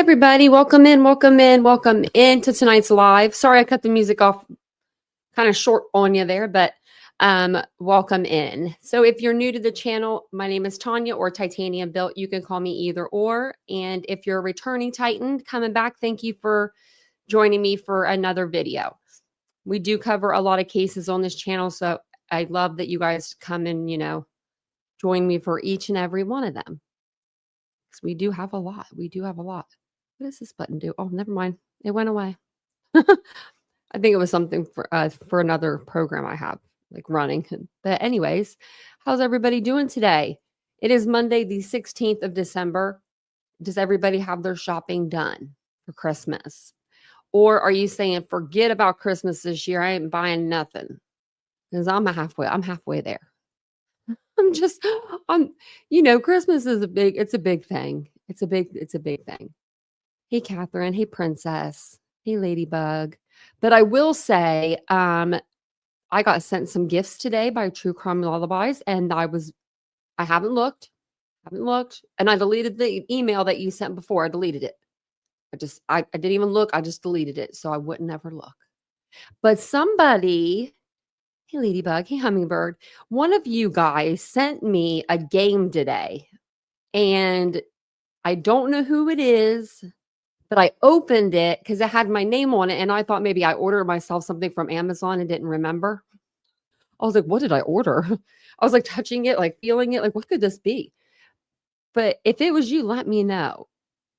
everybody. Welcome in, welcome in, welcome into tonight's live. Sorry, I cut the music off kind of short on you there, but welcome in. So if you're new to the channel, my name is Tanya or TitaniumBuilt. You can call me either or. And if you're a returning Titan coming back, thank you for joining me for another video. We do cover a lot of cases on this channel, so I love that you guys come and, join me for each and every one of them. Because we do have a lot. We do have a lot. What does this button do? Oh, never mind. It went away. I think it was something for another program I have like running. But anyways, how's everybody doing today? It is Monday, the 16th of December. Does everybody have their shopping done for Christmas? Or are you saying, forget about Christmas this year? I ain't buying nothing. Because I'm halfway there. Christmas is it's a big thing. It's a big thing. Hey, Catherine. Hey, Princess. Hey, Ladybug. But I will say, I got sent some gifts today by True Crime Lullabies, and I haven't looked, and I deleted the email that you sent before. I deleted it. I didn't even look. I just deleted it, so I wouldn't ever look. But somebody, hey, Ladybug, hey, Hummingbird, one of you guys sent me a game today, and I don't know who it is. But I opened it because it had my name on it, and I thought maybe I ordered myself something from Amazon and didn't remember. I was like, what did I order? I was like touching it, like feeling it, like what could this be? But if it was you, let me know.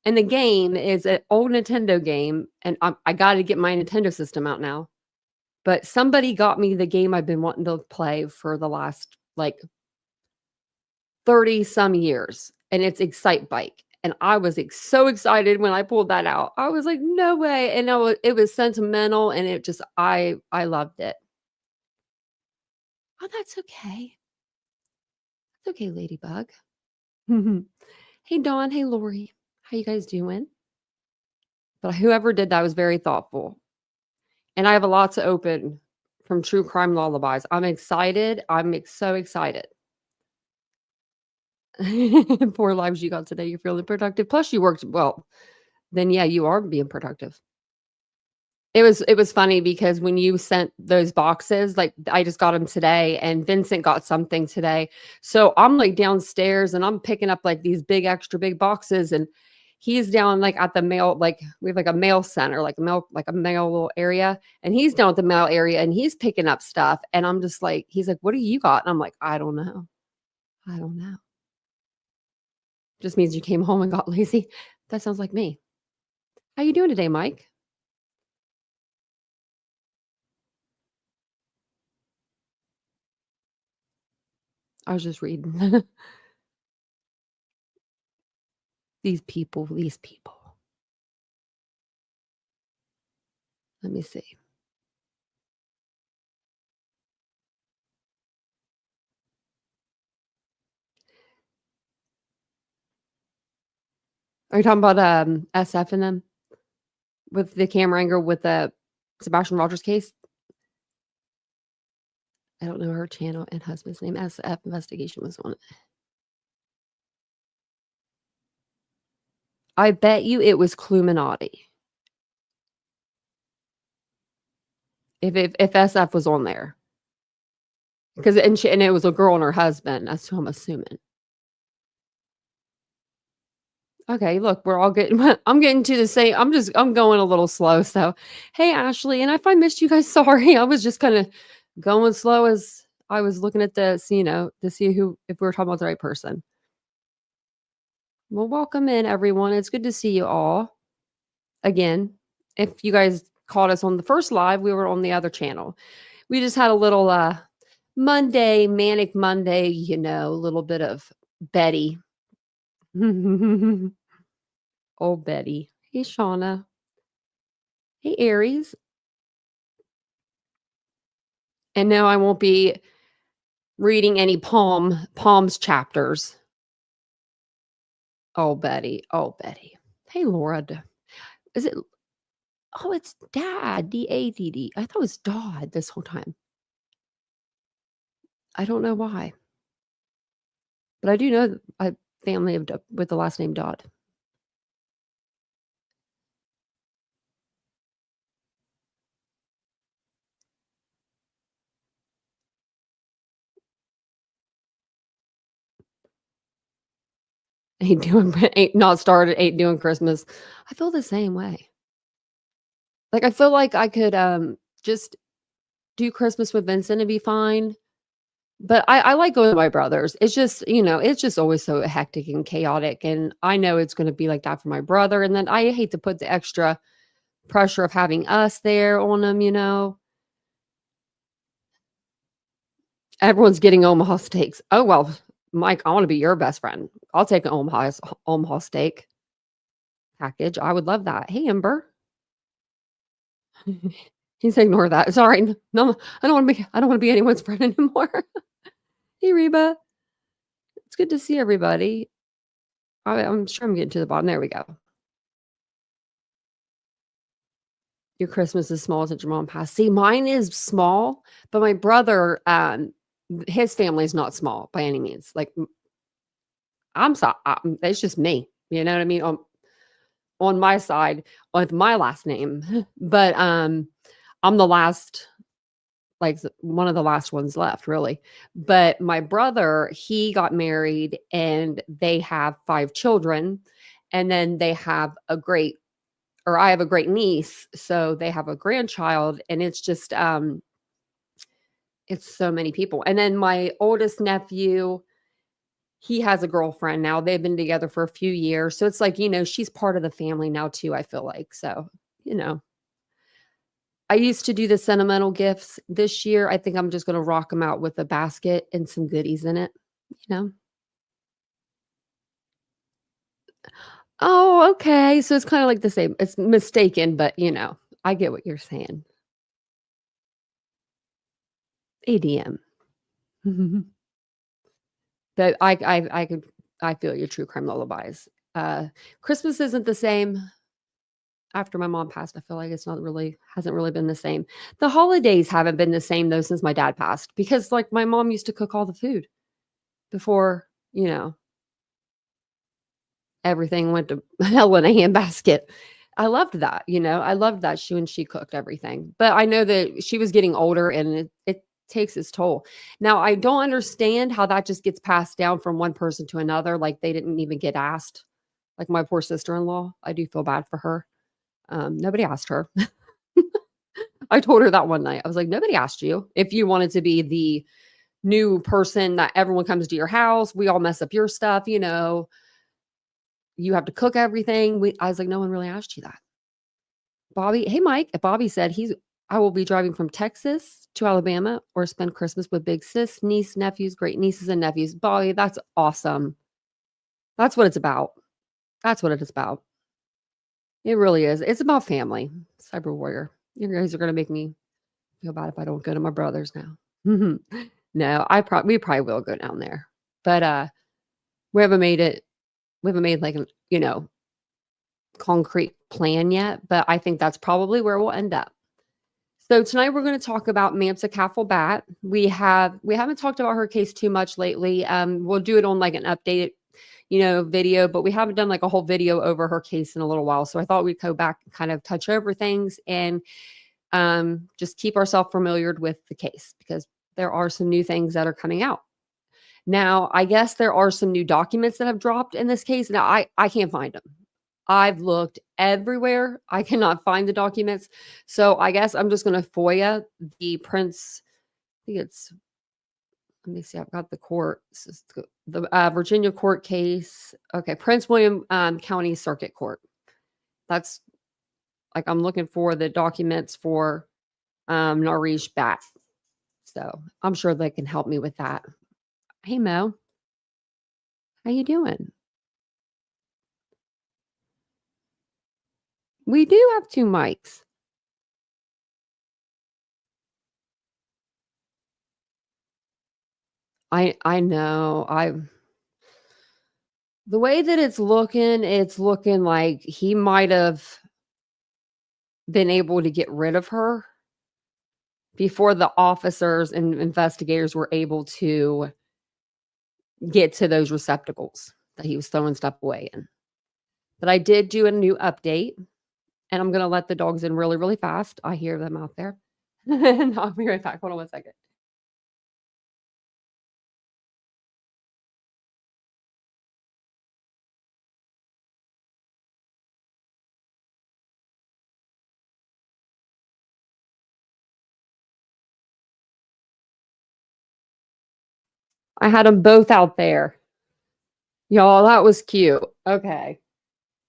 And the game is an old Nintendo game, and I got to get my Nintendo system out now. But somebody got me the game I've been wanting to play for the last like 30 some years, and it's Excite Bike. And I was so excited when I pulled that out. I was like, no way. And it was sentimental, and it just, I loved it. Oh, that's okay. That's okay, Ladybug. Hey, Dawn. Hey, Lori. How you guys doing? But whoever did that was very thoughtful. And I have a lot to open from True Crime Lullabies. I'm excited. I'm so excited. 4 lives you got today. You're feeling productive. Plus, you worked well. Then yeah, you are being productive. It was funny because when you sent those boxes, like I just got them today, and Vincent got something today. So I'm like downstairs and I'm picking up like these big, extra big boxes, and he's down like at the mail, like we have like a mail center, like a mail little area, and he's down at the mail area and he's picking up stuff. And I'm just like, he's like, what do you got? And I'm like, I don't know. Just means you came home and got lazy. That sounds like me. How you doing today, Mike? I was just reading. These people. Let me see. Are you talking about SF and them with the camera angle with the Sebastian Rogers case? I don't know her channel and husband's name. SF investigation was on it. I bet you it was Cluminati. If SF was on there, because and it was a girl and her husband. That's who I'm assuming. Okay, look, we're all getting. I'm getting to the same. I'm going a little slow. So, hey, Ashley, and if I missed you guys, sorry. I was just kind of going slow as I was looking at this, to see if we were talking about the right person. Well, welcome in, everyone. It's good to see you all again. If you guys caught us on the first live, we were on the other channel. We just had a little manic Monday, a little bit of Betty. Oh, Betty. Hey, Shauna. Hey, Aries. And no, I won't be reading any Palms chapters. Oh, Betty. Hey, Laura. Is it? Oh, it's Dad. Dadd. I thought it was Dodd this whole time. I don't know why. But I do know a family with the last name Dodd. ain't not started, ain't doing Christmas. I feel the same way. Like, I feel like I could, just do Christmas with Vincent and be fine, but I like going to my brother's. It's just, it's just always so hectic and chaotic, and I know it's gonna be like that for my brother, and then I hate to put the extra pressure of having us there on him. Everyone's getting Omaha steaks. Oh, well, Mike, I wanna be your best friend. I'll take an Omaha steak package. I would love that. Hey, Ember. He's ignore that. Sorry. No, I don't wanna be anyone's friend anymore. Hey, Reba. It's good to see everybody. I'm sure I'm getting to the bottom. There we go. Your Christmas is small since your mom passed. See, mine is small, but my brother, his family is not small by any means. Like, it's just me. You know what I mean? On my side, with my last name, but I'm the last, like one of the last ones left, really. But my brother, he got married, and they have 5 children, and then they have I have a great niece, so they have a grandchild, and it's just, it's so many people. And then my oldest nephew, he has a girlfriend now. They've been together for a few years, so it's like, she's part of the family now too, I feel like. So, you know, I used to do the sentimental gifts. This year, I think I'm just gonna rock them out with a basket and some goodies in it, you know? Oh, okay, so it's kinda like the same. It's mistaken, but, I get what you're saying. ADM. But I feel your true crime lullabies. Christmas isn't the same after my mom passed. I feel like it's not really hasn't really been the same. The holidays haven't been the same though since my dad passed because like my mom used to cook all the food before, everything went to hell in a handbasket. I loved that, I loved that she cooked everything. But I know that she was getting older and it takes its toll. Now, I don't understand how that just gets passed down from one person to another. Like they didn't even get asked. Like my poor sister-in-law, I do feel bad for her. Nobody asked her. I told her that one night. I was like, nobody asked you if you wanted to be the new person that everyone comes to your house. We all mess up your stuff, you have to cook everything. I was like, no one really asked you that. Bobby, hey Mike, Bobby said I will be driving from Texas to Alabama or spend Christmas with big sis, niece, nephews, great nieces and nephews. Bobby, that's awesome. That's what it's about. That's what it is about. It really is. It's about family. Cyber warrior. You guys are gonna make me feel bad if I don't go to my brother's now. No, we probably will go down there. But we haven't made it. We haven't made like an, concrete plan yet, but I think that's probably where we'll end up. So tonight we're going to talk about Mamta Bat. We haven't talked about her case too much lately. We'll do it on like an updated, video, but we haven't done like a whole video over her case in a little while. So I thought we'd go back and kind of touch over things and just keep ourselves familiar with the case because there are some new things that are coming out. Now, I guess there are some new documents that have dropped in this case. Now, I can't find them. I've looked everywhere. I cannot find the documents. So I guess I'm just going to FOIA the Prince. I think it's, let me see. I've got the court. This is the Virginia court case. Okay. Prince William County Circuit Court. That's like, I'm looking for the documents for Naresh Bhatt. So I'm sure they can help me with that. Hey, Mo. How you doing? We do have 2 mics. I know. The way that it's looking like he might have been able to get rid of her before the officers and investigators were able to get to those receptacles that he was throwing stuff away in. But I did do a new update, and I'm gonna let the dogs in really, really fast. I hear them out there. And I'll be right back. Hold on one second. I had them both out there. Y'all, that was cute. Okay.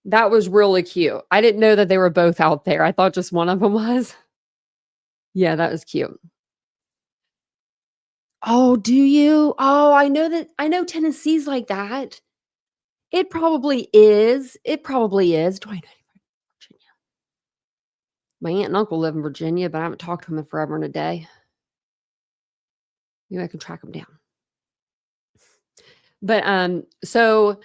That was really cute. I didn't know that they were both out there. I thought just one of them was. Yeah, that was cute. Oh, do you? Oh, I know Tennessee's like that. It probably is. It probably is. Do I know anybody in Virginia? My aunt and uncle live in Virginia, but I haven't talked to them in forever and a day. Maybe I can track them down. But so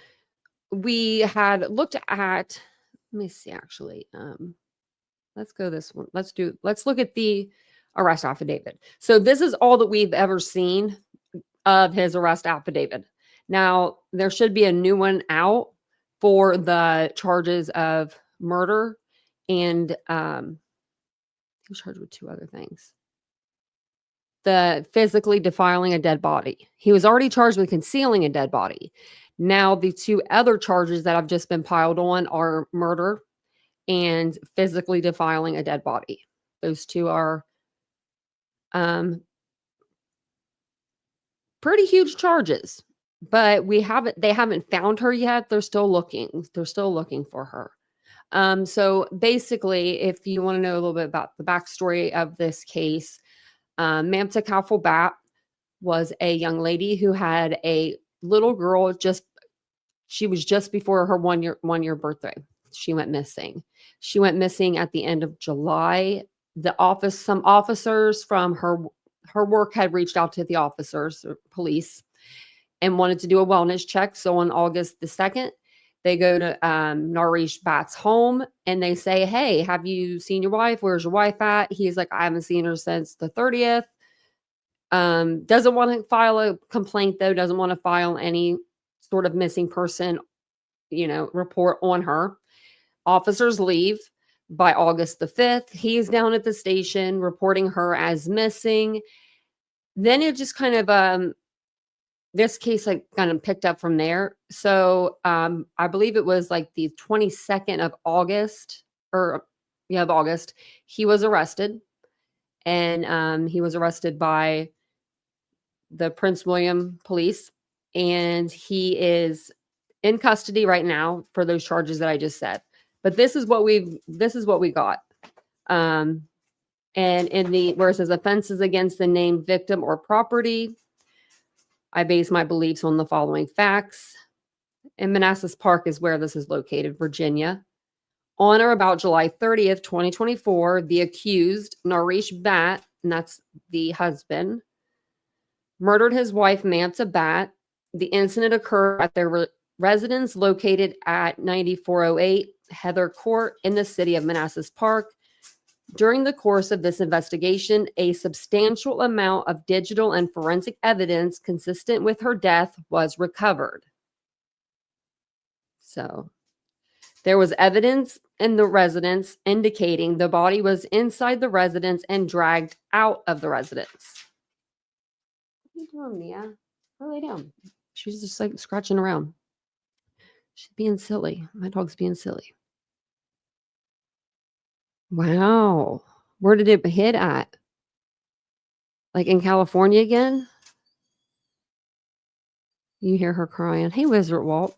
we had looked at, let me see actually. Let's go this one. Let's look at the arrest affidavit. So this is all that we've ever seen of his arrest affidavit. Now, there should be a new one out for the charges of murder and he was charged with two other things. The physically defiling a dead body. He was already charged with concealing a dead body. Now, the two other charges that have just been piled on are murder and physically defiling a dead body. Those two are pretty huge charges, but they haven't found her yet. They're still looking. They're still looking for her. So basically, if you want to know a little bit about the backstory of this case, Mamta Kafle was a young lady who had a little girl. She was just before her one year birthday. She went missing. She went missing at the end of July. Some officers from her work had reached out to the officers, or police, and wanted to do a wellness check. So on August the 2nd, they go to Naresh Bhatt's home and they say, "Hey, have you seen your wife? Where's your wife at?" He's like, "I haven't seen her since the 30th. Doesn't want to file a complaint though, doesn't want to file any sort of missing person, report on her." Officers leave. By August the 5th, he's down at the station reporting her as missing. Then it just kind of this case kind of picked up from there. So I believe it was like the 22nd of August, of August, he was arrested. And he was arrested by the Prince William police. And he is in custody right now for those charges that I just said. But this is what we got. And where it says offenses against the named victim or property, I base my beliefs on the following facts. In Manassas Park is where this is located, Virginia. On or about July 30th, 2024, the accused, Naresh Bhatt, and that's the husband, murdered his wife, Mamta Bhatt. The incident occurred at their residence located at 9408 Heather Court in the city of Manassas Park. During the course of this investigation, a substantial amount of digital and forensic evidence consistent with her death was recovered. So there was evidence in the residence indicating the body was inside the residence and dragged out of the residence. What are you doing, Mia? What are they doing? She's just like scratching around. She's being silly. My dog's being silly. Wow. Where did it hit at? Like in California again? You hear her crying. Hey, Wizard Walt.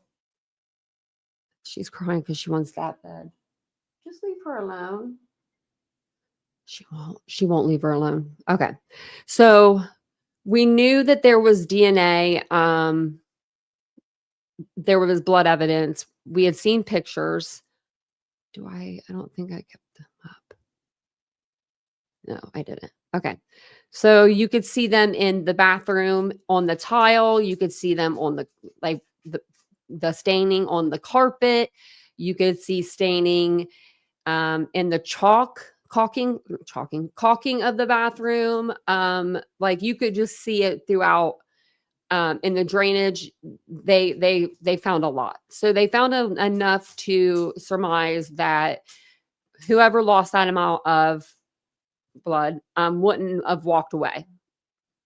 She's crying because she wants that bed. Just leave her alone. She won't leave her alone. Okay. So we knew that there was DNA. There was blood evidence. We had seen pictures. I don't think I kept them up. No, I didn't. Okay. So you could see them in the bathroom on the tile. You could see them on the staining on the carpet. You could see staining in the caulking of the bathroom. You could just see it throughout. In the drainage, they found a lot. So they found enough to surmise that whoever lost that amount of blood wouldn't have walked away,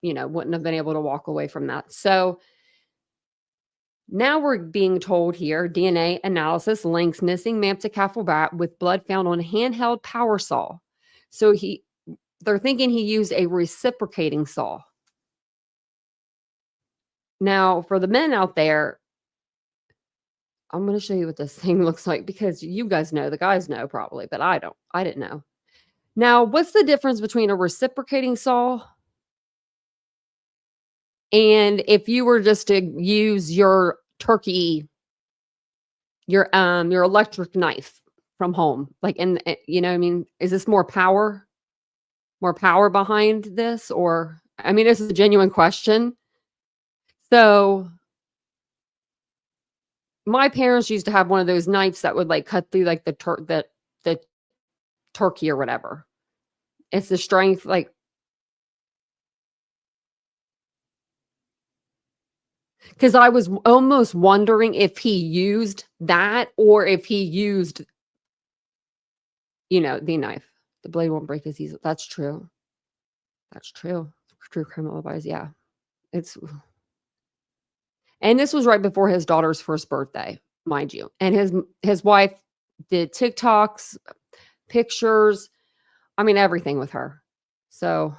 wouldn't have been able to walk away from that. So now we're being told here, DNA analysis links missing Mamta Kafle with blood found on handheld power saw. So they're thinking he used a reciprocating saw. Now, for the men out there, I'm going to show you what this thing looks like because you guys know, the guys know probably, but I don't. I didn't know. Now, what's the difference between a reciprocating saw and if you were just to use your your electric knife from home? Like, you know what I mean? Is this more power behind this? Or, I mean, this is a genuine question. So my parents used to have one of those knives that would like cut through like the turkey or whatever. It's the strength, like, because I was almost wondering if he used that or if he used, the knife. The blade won't break as easily. That's true. That's true. True criminal advice. Yeah. It's And this was right before his daughter's first birthday, mind you. And his wife did TikToks, pictures, I mean everything with her. So,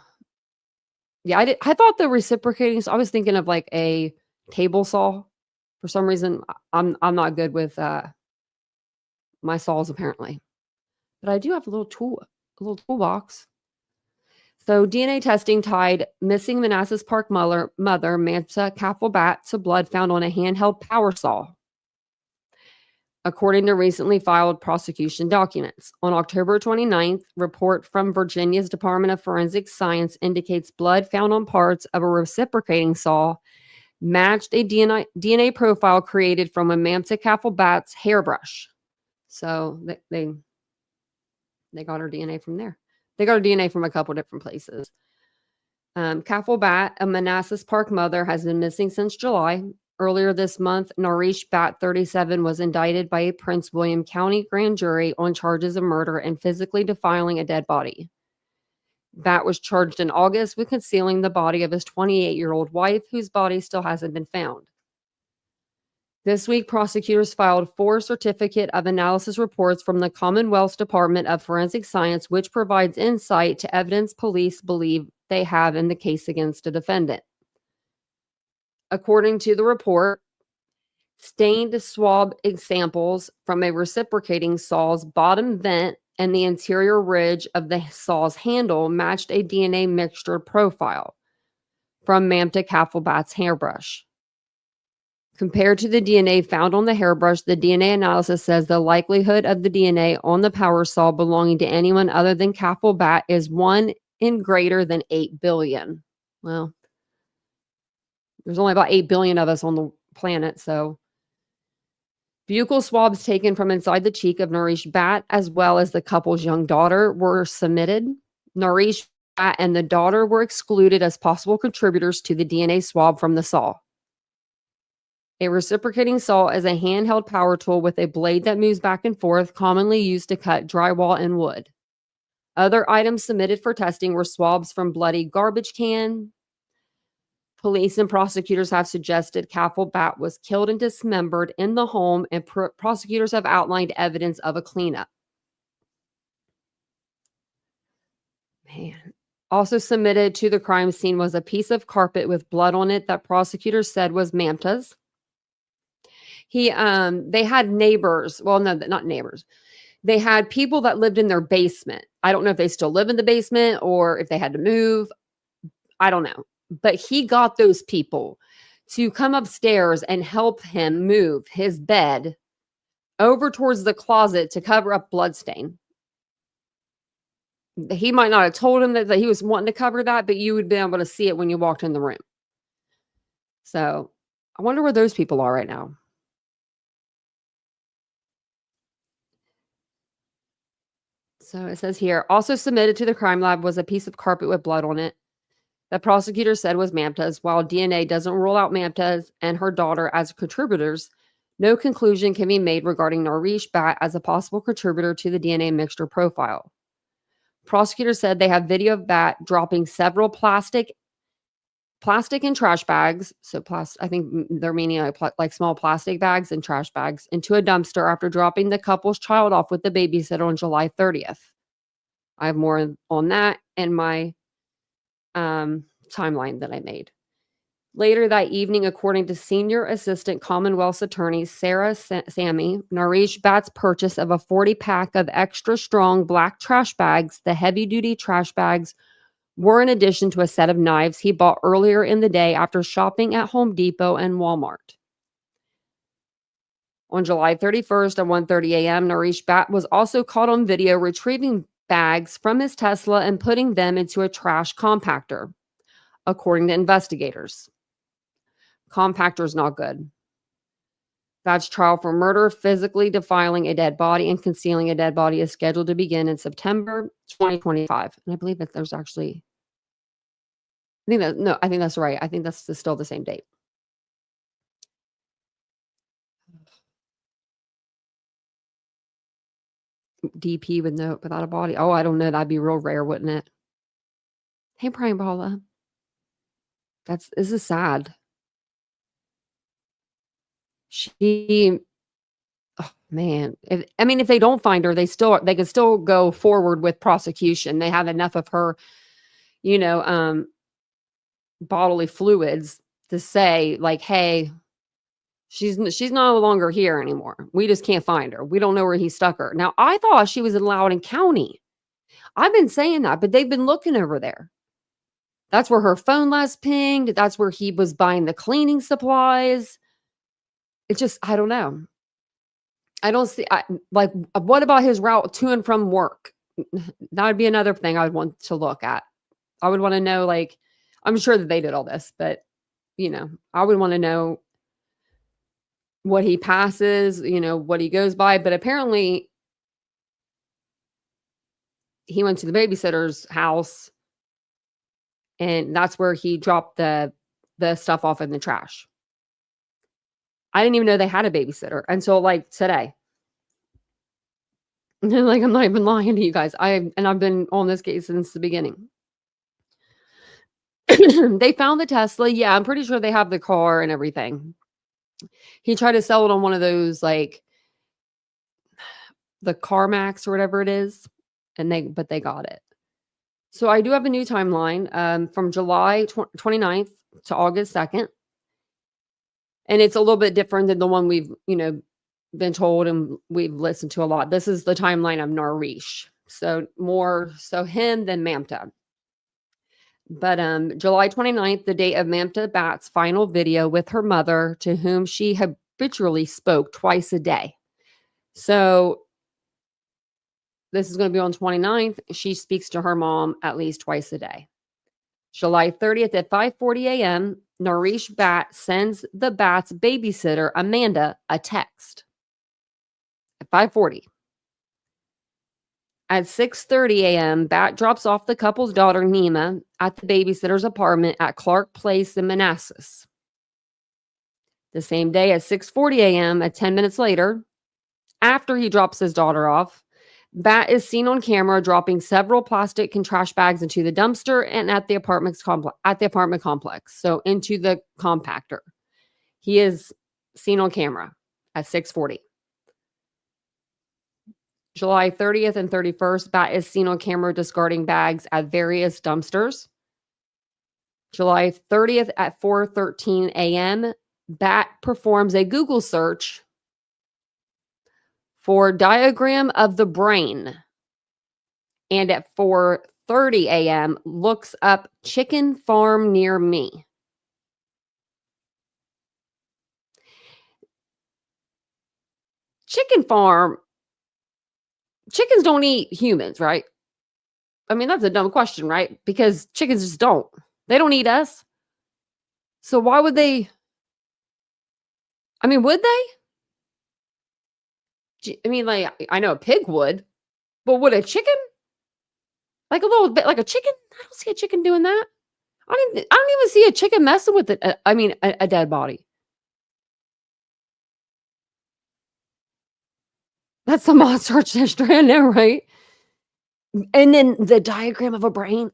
yeah, I thought the reciprocating, so I was thinking of like a table saw. For some reason, I'm not good with my saws apparently. But I do have a little toolbox. So DNA testing tied missing Manassas Park mother Mamta Kafle to blood found on a handheld power saw, according to recently filed prosecution documents. On October 29th, report from Virginia's Department of Forensic Science indicates blood found on parts of a reciprocating saw matched a DNA profile created from a Mamta Kafle hairbrush. So they got her DNA from there. They got her DNA from a couple different places. Kafle, a Manassas Park mother, has been missing since July. Earlier this month, Naresh Bhatt, 37, was indicted by a Prince William County grand jury on charges of murder and physically defiling a dead body. Bhatt was charged in August with concealing the body of his 28-year-old wife, whose body still hasn't been found. This week, prosecutors filed 4 certificate of analysis reports from the Commonwealth's Department of Forensic Science, which provides insight to evidence police believe they have in the case against a defendant. According to the report, stained swab samples from a reciprocating saw's bottom vent and the interior ridge of the saw's handle matched a DNA mixture profile from Mamta Kafle hairbrush. Compared to the DNA found on the hairbrush, the DNA analysis says the likelihood of the DNA on the power saw belonging to anyone other than Kafle is 1 in greater than 8 billion. Well, there's only about 8 billion of us on the planet, so. Buccal swabs taken from inside the cheek of Naresh Bhatt, as well as the couple's young daughter, were submitted. Naresh Bhatt and the daughter were excluded as possible contributors to the DNA swab from the saw. A reciprocating saw is a handheld power tool with a blade that moves back and forth, commonly used to cut drywall and wood. Other items submitted for testing were swabs from bloody garbage can. Police and prosecutors have suggested Kafle was killed and dismembered in the home, and prosecutors have outlined evidence of a cleanup. Man. Also submitted to the crime scene was a piece of carpet with blood on it that prosecutors said was Mamta's. They had neighbors. Well, no, not neighbors. They had people that lived in their basement. I don't know if they still live in the basement or if they had to move. I don't know. But he got those people to come upstairs and help him move his bed over towards the closet to cover up bloodstain. He might not have told him that he was wanting to cover that, but you would be able to see it when you walked in the room. So I wonder where those people are right now. So it says here, also submitted to the crime lab was a piece of carpet with blood on it that prosecutors said was Mamta's. While DNA doesn't rule out Mamta's and her daughter as contributors, no conclusion can be made regarding Naresh Bhatt as a possible contributor to the DNA mixture profile. Prosecutors said they have video of Bhatt dropping several plastic and trash bags. So I think they're meaning like small plastic bags and trash bags into a dumpster after dropping the couple's child off with the babysitter on July 30th. I have more on that in my timeline that I made. Later that evening, according to Senior Assistant Commonwealth's Attorney Sarah Sammy, Naresh Bhatt's purchase of a 40-pack of extra strong black trash bags, the heavy-duty trash bags, were in addition to a set of knives he bought earlier in the day after shopping at Home Depot and Walmart. On July 31st at 1:30 a.m., Naresh Bhatt was also caught on video retrieving bags from his Tesla and putting them into a trash compactor, according to investigators. Compactor is not good. Bhatt's trial for murder, physically defiling a dead body, and concealing a dead body is scheduled to begin in September 2025. And I believe that there's actually, I think that's right. I think that's still the same date. DP without a body. Oh, I don't know. That'd be real rare, wouldn't it? Hey, Brian Paula. This is sad. She, oh man. If they don't find her, they can still go forward with prosecution. They have enough of her, bodily fluids to say, like, hey, she's no longer here anymore. We just can't find her. We don't know where he stuck her. Now, I thought she was in Loudoun County. I've been saying that, but they've been looking over there. That's where her phone last pinged. That's where he was buying the cleaning supplies. It's just, I don't know. I don't see, what about his route to and from work? That would be another thing I would want to look at. I would want to know, like, I'm sure that they did all this, but, I would want to know what he passes, what he goes by. But apparently he went to the babysitter's house and that's where he dropped the stuff off in the trash. I didn't even know they had a babysitter until like today. Like, I'm not even lying to you guys. I've been on this case since the beginning. They found the Tesla. Yeah, I'm pretty sure they have the car and everything. He tried to sell it on one of those, like, the CarMax or whatever it is, but they got it. So I do have a new timeline from July 29th to August 2nd. And it's a little bit different than the one we've, been told and we've listened to a lot. This is the timeline of Naresh. So more so him than Mamta. But July 29th, the date of Mamta Bhatt's final video with her mother, to whom she habitually spoke twice a day. So this is going to be on 29th. She speaks to her mom at least twice a day. July 30th at 5:40 a.m., Naresh Bhatt sends the Bhatt's babysitter, Amanda, a text. At 5:40. At 6:30 a.m., Bhatt drops off the couple's daughter, Nima, at the babysitter's apartment at Clark Place in Manassas. The same day at 6:40 a.m., at 10 minutes later, after he drops his daughter off, Bhatt is seen on camera dropping several plastic and trash bags into the dumpster and at the apartment complex, so into the compactor. He is seen on camera at 6:40. July 30th and 31st, Bhatt is seen on camera discarding bags at various dumpsters. July 30th at 4:13 a.m., Bhatt performs a Google search for diagram of the brain. And at 4:30 a.m., looks up chicken farm near me. Chicken farm. Chickens don't eat humans, right? That's a dumb question, right? Because chickens just don't. They don't eat us. So why would they? Would they? Like, I know a pig would, but would a chicken? Like a little bit like a chicken? I don't see a chicken doing that. I don't even see a chicken messing with it. A dead body. That's the monster history, I know, right? And then the diagram of a brain.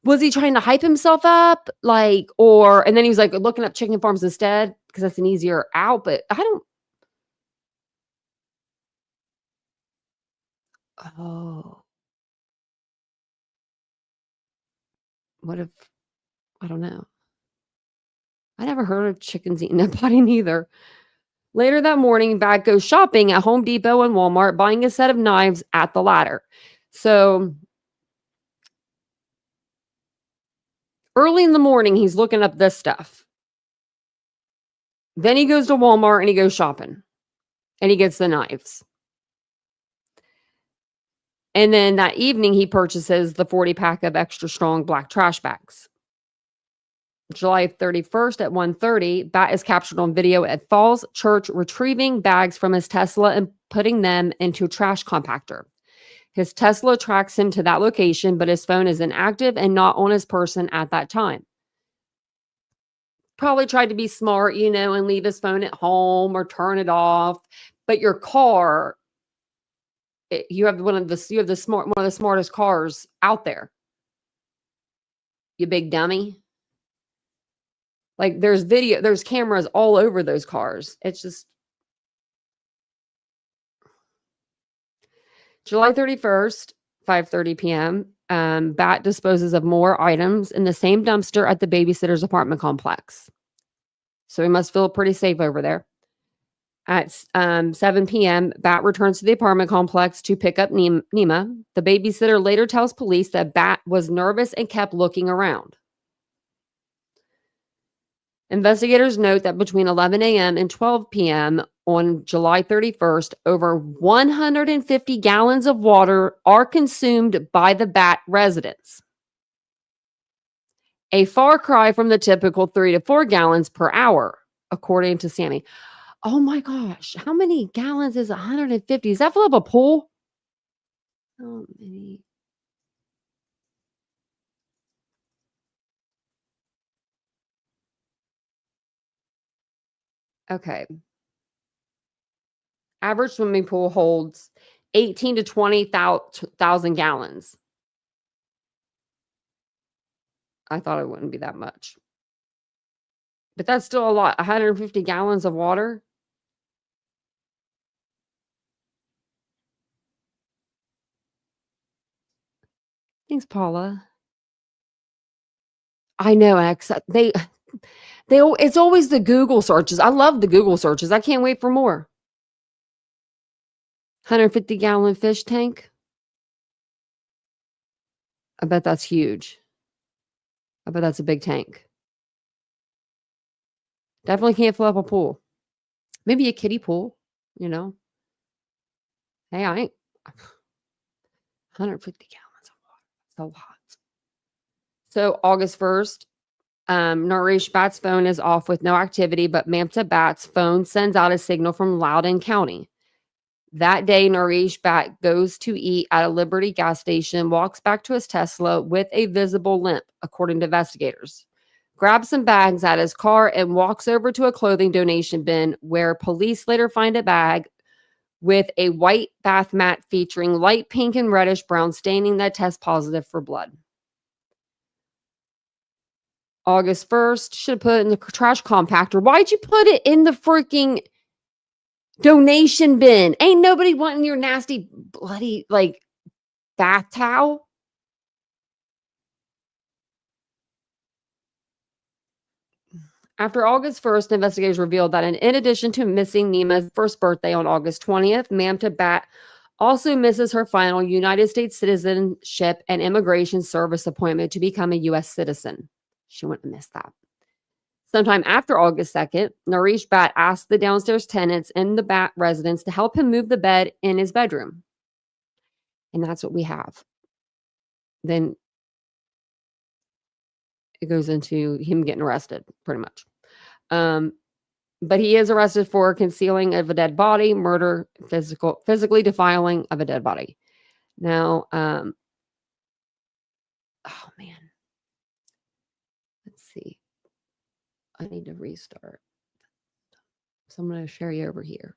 Was he trying to hype himself up? And then he was like looking up chicken farms instead because that's an easier out. But I don't. Oh, what if, I don't know. I never heard of chickens eating a body neither. Later that morning, Bhatt goes shopping at Home Depot and Walmart, buying a set of knives at the latter. So early in the morning, he's looking up this stuff. Then he goes to Walmart and he goes shopping and he gets the knives. And then that evening, he purchases the 40 pack of extra strong black trash bags. July 31st at 1:30, Bhatt is captured on video at Falls Church retrieving bags from his Tesla and putting them into a trash compactor. His Tesla tracks him to that location, but his phone is inactive and not on his person at that time. Probably tried to be smart, and leave his phone at home or turn it off. But your car, you have one of the smartest cars out there. You big dummy. Like there's cameras all over those cars. It's just July 31st, 5:30 p.m. Bhatt disposes of more items in the same dumpster at the babysitter's apartment complex. So he must feel pretty safe over there. At 7 p.m., Bhatt returns to the apartment complex to pick up Nima. The babysitter later tells police that Bhatt was nervous and kept looking around. Investigators note that between 11 a.m. and 12 p.m. on July 31st, over 150 gallons of water are consumed by the Bhatt residents. A far cry from the typical 3 to 4 gallons per hour, according to Sammy. Oh my gosh, how many gallons is 150? Is that full of a pool? How many? Okay. Average swimming pool holds 18 to 20,000 gallons. I thought it wouldn't be that much. But that's still a lot. 150 gallons of water. Thanks, Paula. I know, it's always the Google searches. I love the Google searches. I can't wait for more. 150-gallon fish tank. I bet that's huge. I bet that's a big tank. Definitely can't fill up a pool. Maybe a kiddie pool, Hey, I ain't 150 gallons of water. That's a lot. So August 1st, Naresh Bhatt's phone is off with no activity, but Mamta Bhatt's phone sends out a signal from Loudoun County. That day, Naresh Bhatt goes to eat at a Liberty gas station, walks back to his Tesla with a visible limp, according to investigators. Grabs some bags at his car and walks over to a clothing donation bin where police later find a bag with a white bath mat featuring light pink and reddish brown staining that tests positive for blood. August 1st, should have put it in the trash compactor. Why'd you put it in the freaking donation bin? Ain't nobody wanting your nasty, bloody, bath towel. After August 1st, investigators revealed that in addition to missing Nima's first birthday on August 20th, Mamta Bhatt also misses her final United States citizenship and immigration service appointment to become a U.S. citizen. She wouldn't have missed that. Sometime after August 2nd, Naresh Bhatt asked the downstairs tenants in the Bhatt residence to help him move the bed in his bedroom. And that's what we have. Then it goes into him getting arrested, pretty much. But he is arrested for concealing of a dead body, murder, physically defiling of a dead body. Now, oh man. Let's see. I need to restart. So I'm going to share you over here.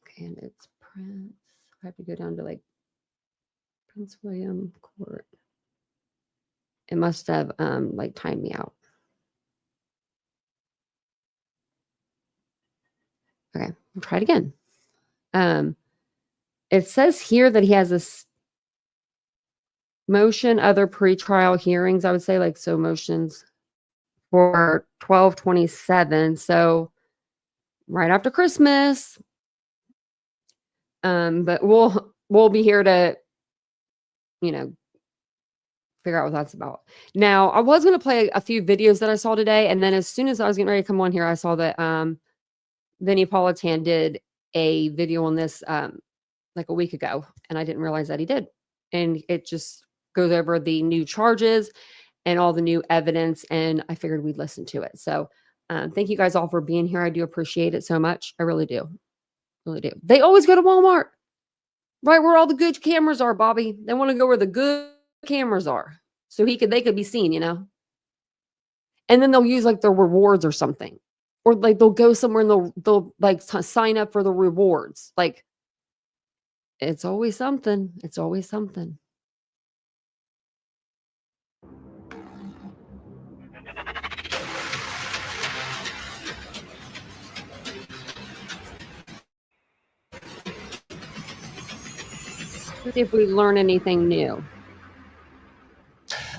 Okay, and it's Prince. I have to go down to Prince William Court. It must have timed me out. Okay, we'll try it again. It says here that he has this motion, other pretrial hearings, I would say, so motions. for 12/27. So right after Christmas. But we'll be here to, you know, figure out what that's about. Now, I was going to play a few videos that I saw today, and then as soon as I was getting ready to come on here, I saw that Vinnie Politan did a video on this like a week ago, and I didn't realize that he did. And it just goes over the new charges and all the new evidence, and I figured we'd listen to it. So thank you guys all for being here. I do appreciate it so much. I really do. Really do. They always go to Walmart, right where all the good cameras are, Bobby. They want to go where the good cameras are, so they could be seen, you know. And then they'll use like their rewards or something, or like they'll go somewhere and they'll like sign up for the rewards. Like it's always something. It's always something. See if we learn anything new.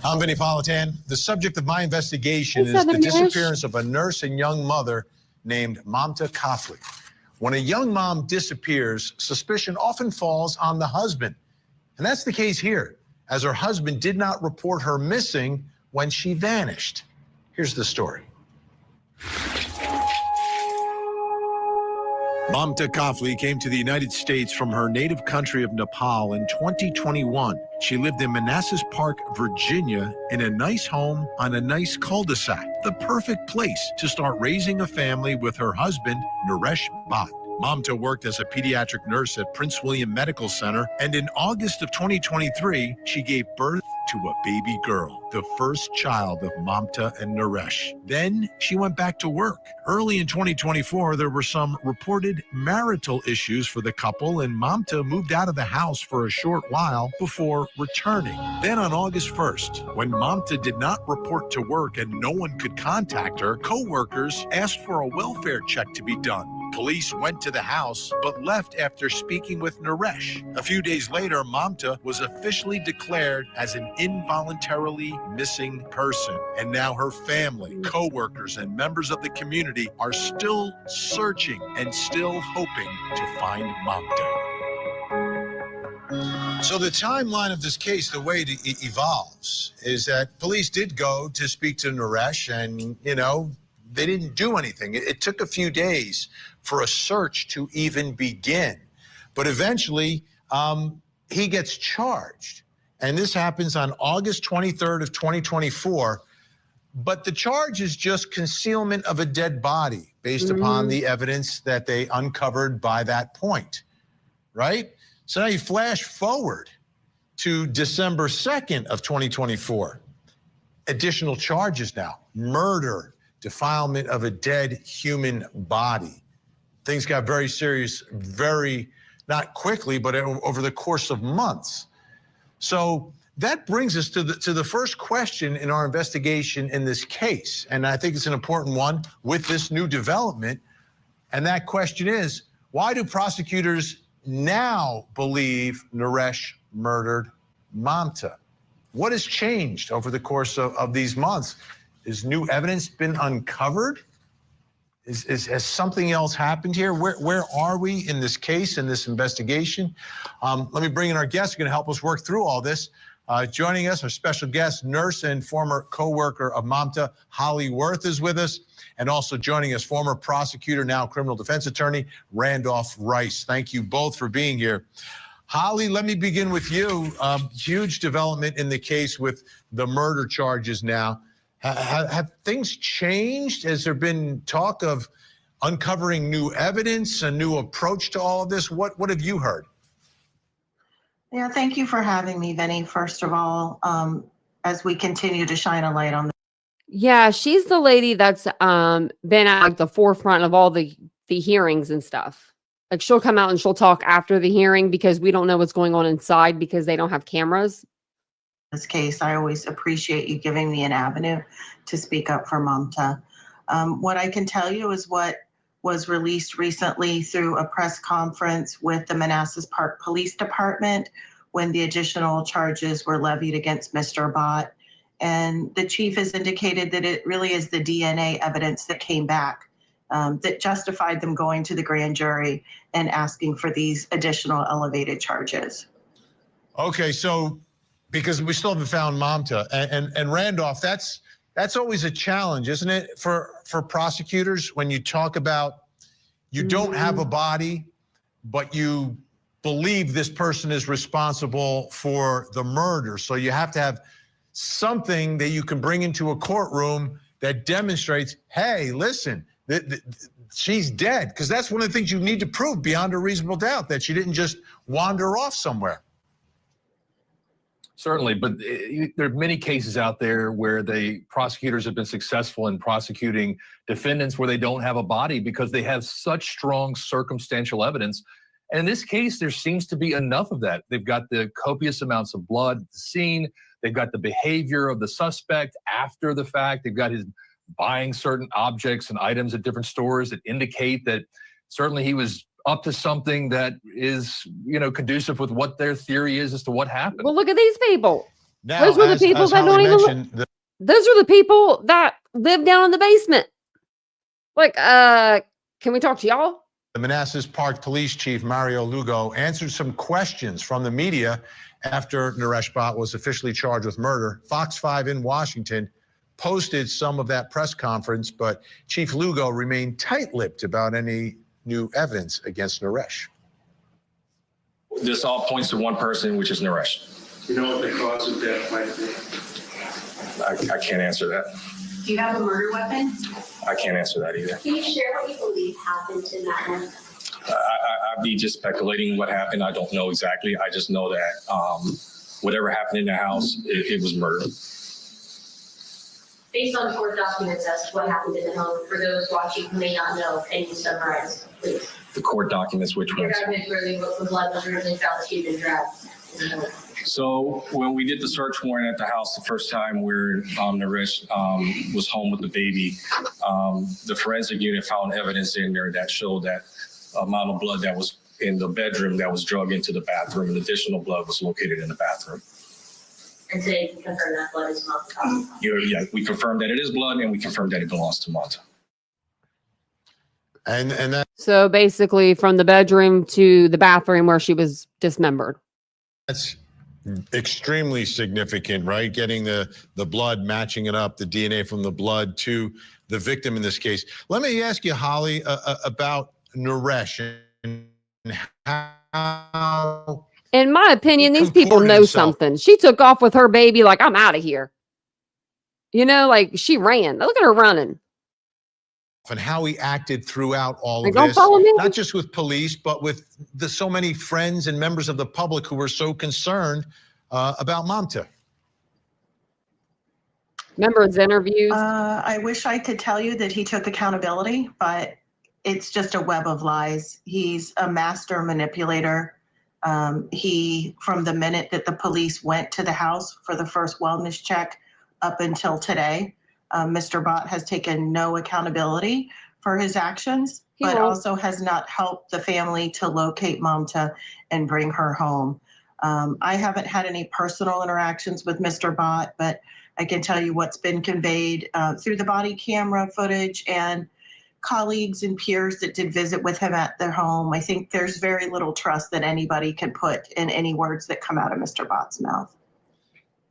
I'm Vinnie Politan. The subject of my investigation is the disappearance of a nurse and young mother named Mamta Kafle. When a young mom disappears, suspicion often falls on the husband. And that's the case here, as her husband did not report her missing when she vanished. Here's the story. Mamta Kafle came to the United States from her native country of Nepal in 2021. She lived in Manassas Park, Virginia, in a nice home on a nice cul-de-sac, the perfect place to start raising a family with her husband, Naresh Bhatt. Mamta worked as a pediatric nurse at Prince William Medical Center, and in August of 2023, she gave birth to a baby girl, the first child of Mamta and Naresh. Then she went back to work. Early in 2024, there were some reported marital issues for the couple, and Mamta moved out of the house for a short while before returning. Then on August 1st, when Mamta did not report to work and no one could contact her, co-workers asked for a welfare check to be done. Police went to the house, but left after speaking with Naresh. A few days later, Mamta was officially declared as an involuntarily missing person. And now her family, co-workers, and members of the community are still searching and still hoping to find Mamta. So the timeline of this case, the way it evolves, is that police did go to speak to Naresh, and, you know, they didn't do anything. It took a few days for a search to even begin. But eventually, he gets charged. And this happens on August 23rd of 2024. But the charge is just concealment of a dead body based upon the evidence that they uncovered by that point, right? So now you flash forward to December 2nd of 2024. Additional charges now: murder, defilement of a dead human body. Things got very serious, not quickly, but over the course of months. So that brings us to the first question in our investigation in this case. And I think it's an important one with this new development. And that question is, why do prosecutors now believe Naresh murdered Mamta? What has changed over the course of these months? Has new evidence been uncovered? Has something else happened here? Where are we in this case, in this investigation? Let me bring in our guests who are going to help us work through all this. Joining us, our special guest, nurse and former co-worker of Mamta, Holly Worth, is with us. And also joining us, former prosecutor, now criminal defense attorney, Randolph Rice. Thank you both for being here. Holly, let me begin with you. Huge development in the case with the murder charges now. Have things changed? Has there been talk of uncovering new evidence, a new approach to all of this? What have you heard? Yeah, thank you for having me, Vinny, first of all, as we continue to shine a light on this. Yeah, she's the lady that's been at like the forefront of all the hearings and stuff. Like she'll come out and she'll talk after the hearing because we don't know what's going on inside because they don't have cameras. In this case, I always appreciate you giving me an avenue to speak up for Mamta. What I can tell you is what was released recently through a press conference with the Manassas Park Police Department when the additional charges were levied against Mr. Bhatt And the chief has indicated that it really is the DNA evidence that came back that justified them going to the grand jury and asking for these additional elevated charges. Okay, so because we still haven't found Mamta and Randolph, that's always a challenge, isn't it, for prosecutors when you talk about you don't have a body, but you believe this person is responsible for the murder. So you have to have something that you can bring into a courtroom that demonstrates, hey, listen, she's dead. Because that's one of the things you need to prove beyond a reasonable doubt, that she didn't just wander off somewhere. Certainly, but there are many cases out there where the prosecutors have been successful in prosecuting defendants where they don't have a body because they have such strong circumstantial evidence. And in this case, there seems to be enough of that. They've got the copious amounts of blood at the scene. They've got the behavior of the suspect after the fact. They've got his buying certain objects and items at different stores that indicate that certainly he was up to something that is, conducive with what their theory is as to what happened. Well, look at these people. Now, Those were the people that don't even those are the people that live down in the basement. Like, can we talk to y'all? The Manassas Park Police Chief Mario Lugo answered some questions from the media after Naresh Bhatt was officially charged with murder. Fox 5 in Washington posted some of that press conference, but Chief Lugo remained tight-lipped about any new evidence against Naresh. This all points to one person, which is Naresh. Do you know what the cause of death might be? I can't answer that. Do you have a murder weapon? I can't answer that either. Can you share what you believe happened in that one? I'd be just speculating what happened. I don't know exactly. I just know that whatever happened in the house, it was murder. Based on court documents as to what happened in the home, for those watching who may not know, can you summarize, please? The court documents, which Your ones? documents where the blood was originally found that she'd been dragged in the home. So when we did the search warrant at the house the first time where Naresh was home with the baby, the forensic unit found evidence in there that showed that amount of blood that was in the bedroom that was drugged into the bathroom, and additional blood was located in the bathroom. And today you can confirm that blood is Mamta. Yeah, we confirmed that it is blood, and we confirmed that it belongs to Mamta. And that So basically from the bedroom to the bathroom where she was dismembered. that's extremely significant, right? Getting the blood, matching it up, the DNA from the blood to the victim in this case. Let me ask you, Holly, about Naresh and how. In my opinion, He these people comported know himself. something. She took off with her baby like, I'm out of here. Like she ran. Look at her running. And how he acted throughout all Like, of don't this, follow me. not just with police, but with so many friends and members of the public who were so concerned about Mamta. Remember his interviews? I wish I could tell you that he took accountability, but it's just a web of lies. He's a master manipulator. From the minute that the police went to the house for the first wellness check up until today, Mr. Bhatt has taken no accountability for his actions, but also has not helped the family to locate Mamta and bring her home. I haven't had any personal interactions with Mr. Bhatt, but I can tell you what's been conveyed through the body camera footage and colleagues and peers that did visit with him at their home. I think there's very little trust that anybody can put in any words that come out of Mr. Bhatt's mouth.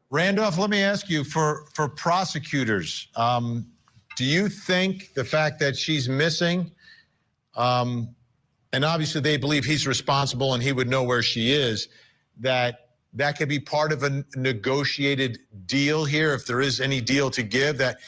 Randolph, let me ask you, for prosecutors, do you think the fact that she's missing, and obviously they believe he's responsible and he would know where she is, that could be part of a negotiated deal here, if there is any deal to give, that,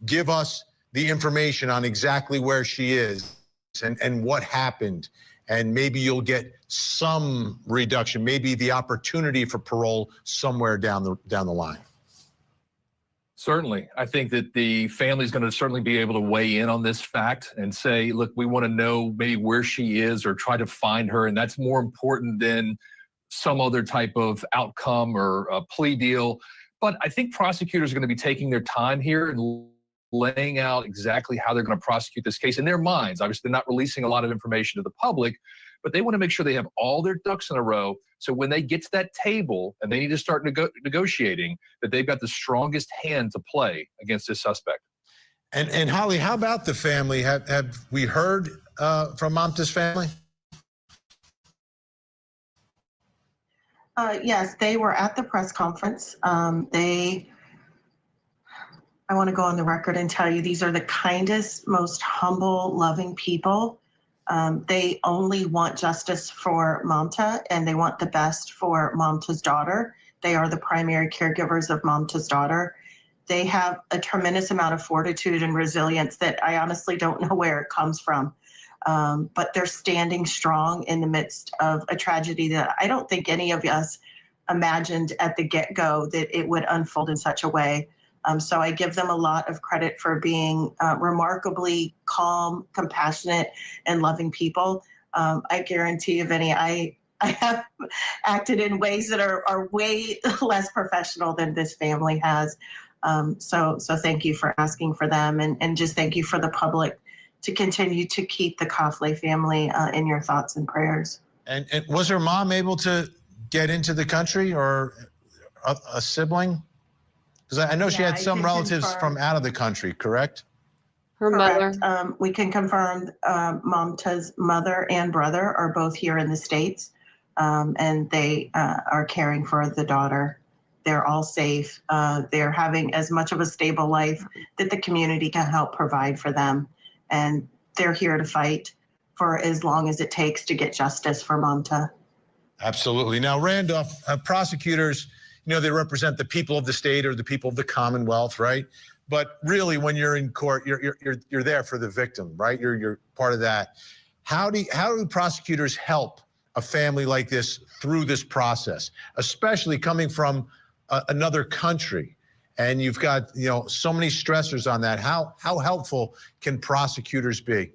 give us the information on exactly where she is and what happened, and maybe you'll get some reduction, maybe the opportunity for parole somewhere down the line. Certainly. I think that the family is going to certainly be able to weigh in on this fact and say, look, we want to know maybe where she is or try to find her. And that's more important than some other type of outcome or a plea deal. But I think prosecutors are going to be taking their time here and laying out exactly how they're going to prosecute this case in their minds. Obviously, they're not releasing a lot of information to the public, but they want to make sure they have all their ducks in a row. So when they get to that table and they need to start negotiating, that they've got the strongest hand to play against this suspect. And Holly, how about the family? Have we heard from Mamta's family? Yes, they were at the press conference. I want to go on the record and tell you these are the kindest, most humble, loving people. They only want justice for Mamta, and they want the best for Mamta's daughter. They are the primary caregivers of Mamta's daughter. They have a tremendous amount of fortitude and resilience that I honestly don't know where it comes from. But they're standing strong in the midst of a tragedy that I don't think any of us imagined at the get-go that it would unfold in such a way. So I give them a lot of credit for being remarkably calm, compassionate, and loving people. I guarantee you, Vinny, I have acted in ways that are way less professional than this family has. So thank you for asking for them, and just thank you for the public to continue to keep the Kafle family in your thoughts and prayers. And was her mom able to get into the country, or a sibling? Because I know she had some relatives from out of the country, correct? Her Correct. mother. We can confirm Mamta's mother and brother are both here in the States, and they are caring for the daughter. They're all safe. They're having as much of a stable life that the community can help provide for them. And they're here to fight for as long as it takes to get justice for Mamta. Absolutely. Now, Randolph, prosecutors, they represent the people of the state or the people of the Commonwealth, right? But really, when you're in court, you're there for the victim, right? You're part of that. How do prosecutors help a family like this through this process, especially coming from another country? And you've got so many stressors on that. How helpful can prosecutors be?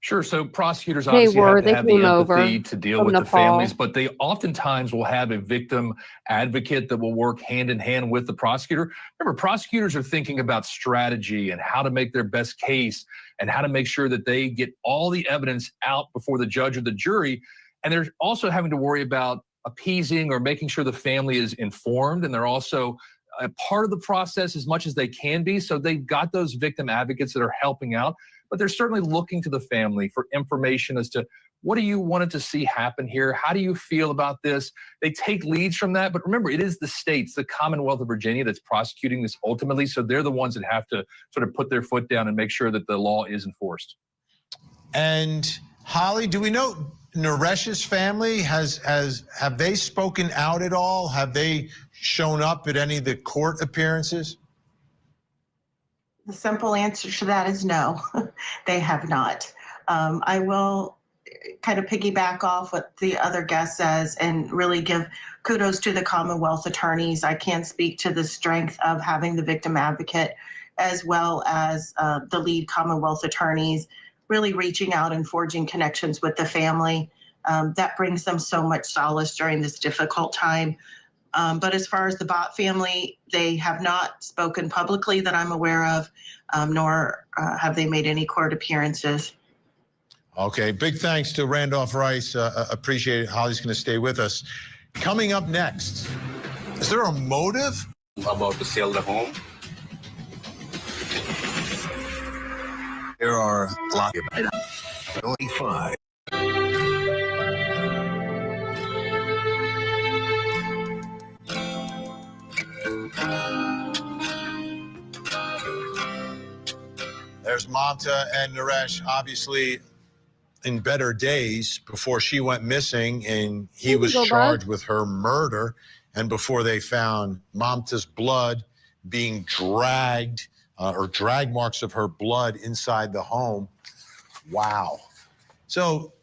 Sure. So prosecutors obviously have to have the empathy to deal with the families, but they oftentimes will have a victim advocate that will work hand in hand with the prosecutor. Remember, prosecutors are thinking about strategy and how to make their best case and how to make sure that they get all the evidence out before the judge or the jury. And they're also having to worry about appeasing or making sure the family is informed. And they're also a part of the process as much as they can be. So they've got those victim advocates that are helping out. But they're certainly looking to the family for information as to what do you want to see happen here? How do you feel about this? They take leads from that. But remember, it is the states, the Commonwealth of Virginia, that's prosecuting this ultimately. So they're the ones that have to sort of put their foot down and make sure that the law is enforced. And Holly, do we know Naresh's family have they spoken out at all? Have they shown up at any of the court appearances? The simple answer to that is no, they have not. I will kind of piggyback off what the other guest says and really give kudos to the Commonwealth attorneys. I can speak to the strength of having the victim advocate as well as the lead Commonwealth attorneys really reaching out and forging connections with the family. That brings them so much solace during this difficult time. But as far as the Bhatt family, they have not spoken publicly that I'm aware of, nor have they made any court appearances. Okay, big thanks to Randolph Rice. Appreciate it. Holly's going to stay with us. Coming up next, is there a motive? About to sell the home. There are a lot of items. 25. There's Mamta and Naresh, obviously in better days before she went missing and he was charged with her murder, and before they found Mamta's blood being dragged or drag marks of her blood inside the home. Wow. So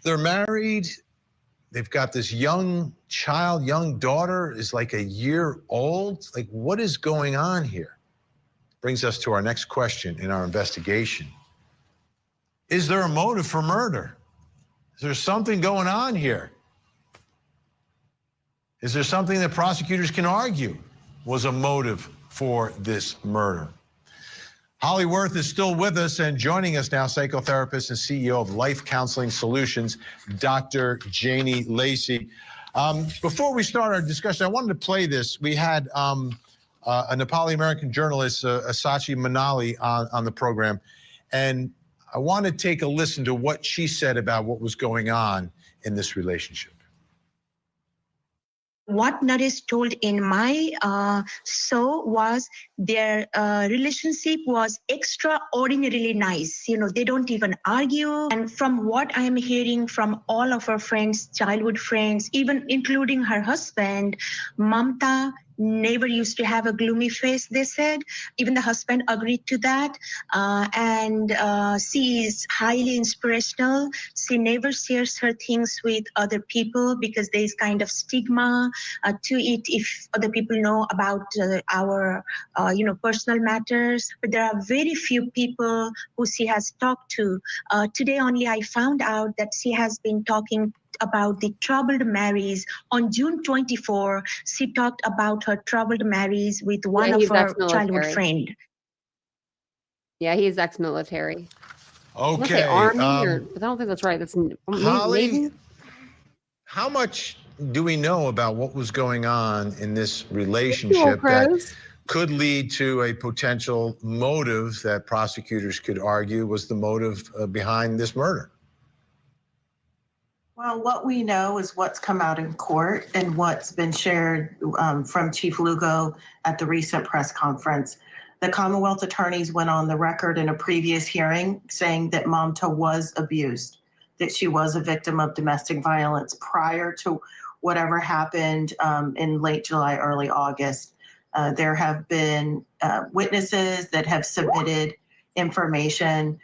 they're married. They've got this young child, young daughter is like a year old. Like, what is going on here? Brings us to our next question in our investigation. Is there a motive for murder? Is there something going on here? Is there something that prosecutors can argue was a motive for this murder? Holly Worth is still with us and joining us now, psychotherapist and CEO of Life Counseling Solutions, Dr. Janie Lacey. Before we start our discussion, I wanted to play this. We had a Nepali American journalist, Asachi Manali, on the program, and I want to take a listen to what she said about what was going on in this relationship. What Naresh told in my show was their relationship was extraordinarily nice. You know, they don't even argue. And from what I'm hearing from all of her friends, childhood friends, even including her husband, Mamta never used to have a gloomy face, they said. Even the husband agreed to that. And she is highly inspirational. She never shares her things with other people because there is kind of stigma to it if other people know about our personal matters. But there are very few people who she has talked to. Today only I found out that she has been talking about the troubled marriage. On June 24, she talked about her troubled marriage with one of her childhood friend. Yeah, he's ex-military. Okay. Army, but I don't think that's right. That's Holly, Navy? how much do we know about what was going on in this relationship that could lead to a potential motive that prosecutors could argue was the motive behind this murder? Well, what we know is what's come out in court and what's been shared from Chief Lugo at the recent press conference. The Commonwealth attorneys went on the record in a previous hearing saying that Mamta was abused, that she was a victim of domestic violence prior to whatever happened in late July, early August. There have been witnesses that have submitted information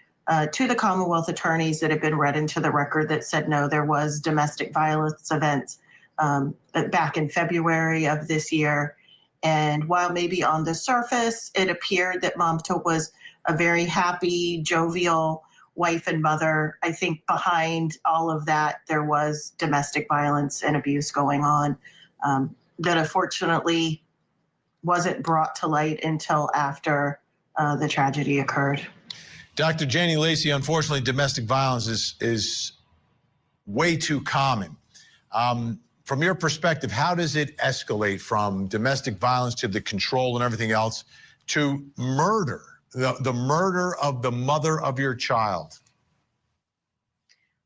to the Commonwealth attorneys that have been read into the record that said, no, there was domestic violence events back in February of this year. And while maybe on the surface, it appeared that Mamta was a very happy, jovial wife and mother, I think behind all of that, there was domestic violence and abuse going on that unfortunately wasn't brought to light until after the tragedy occurred. Dr. Janie Lacey, unfortunately, domestic violence is way too common. From your perspective, how does it escalate from domestic violence to the control and everything else to murder, the murder of the mother of your child?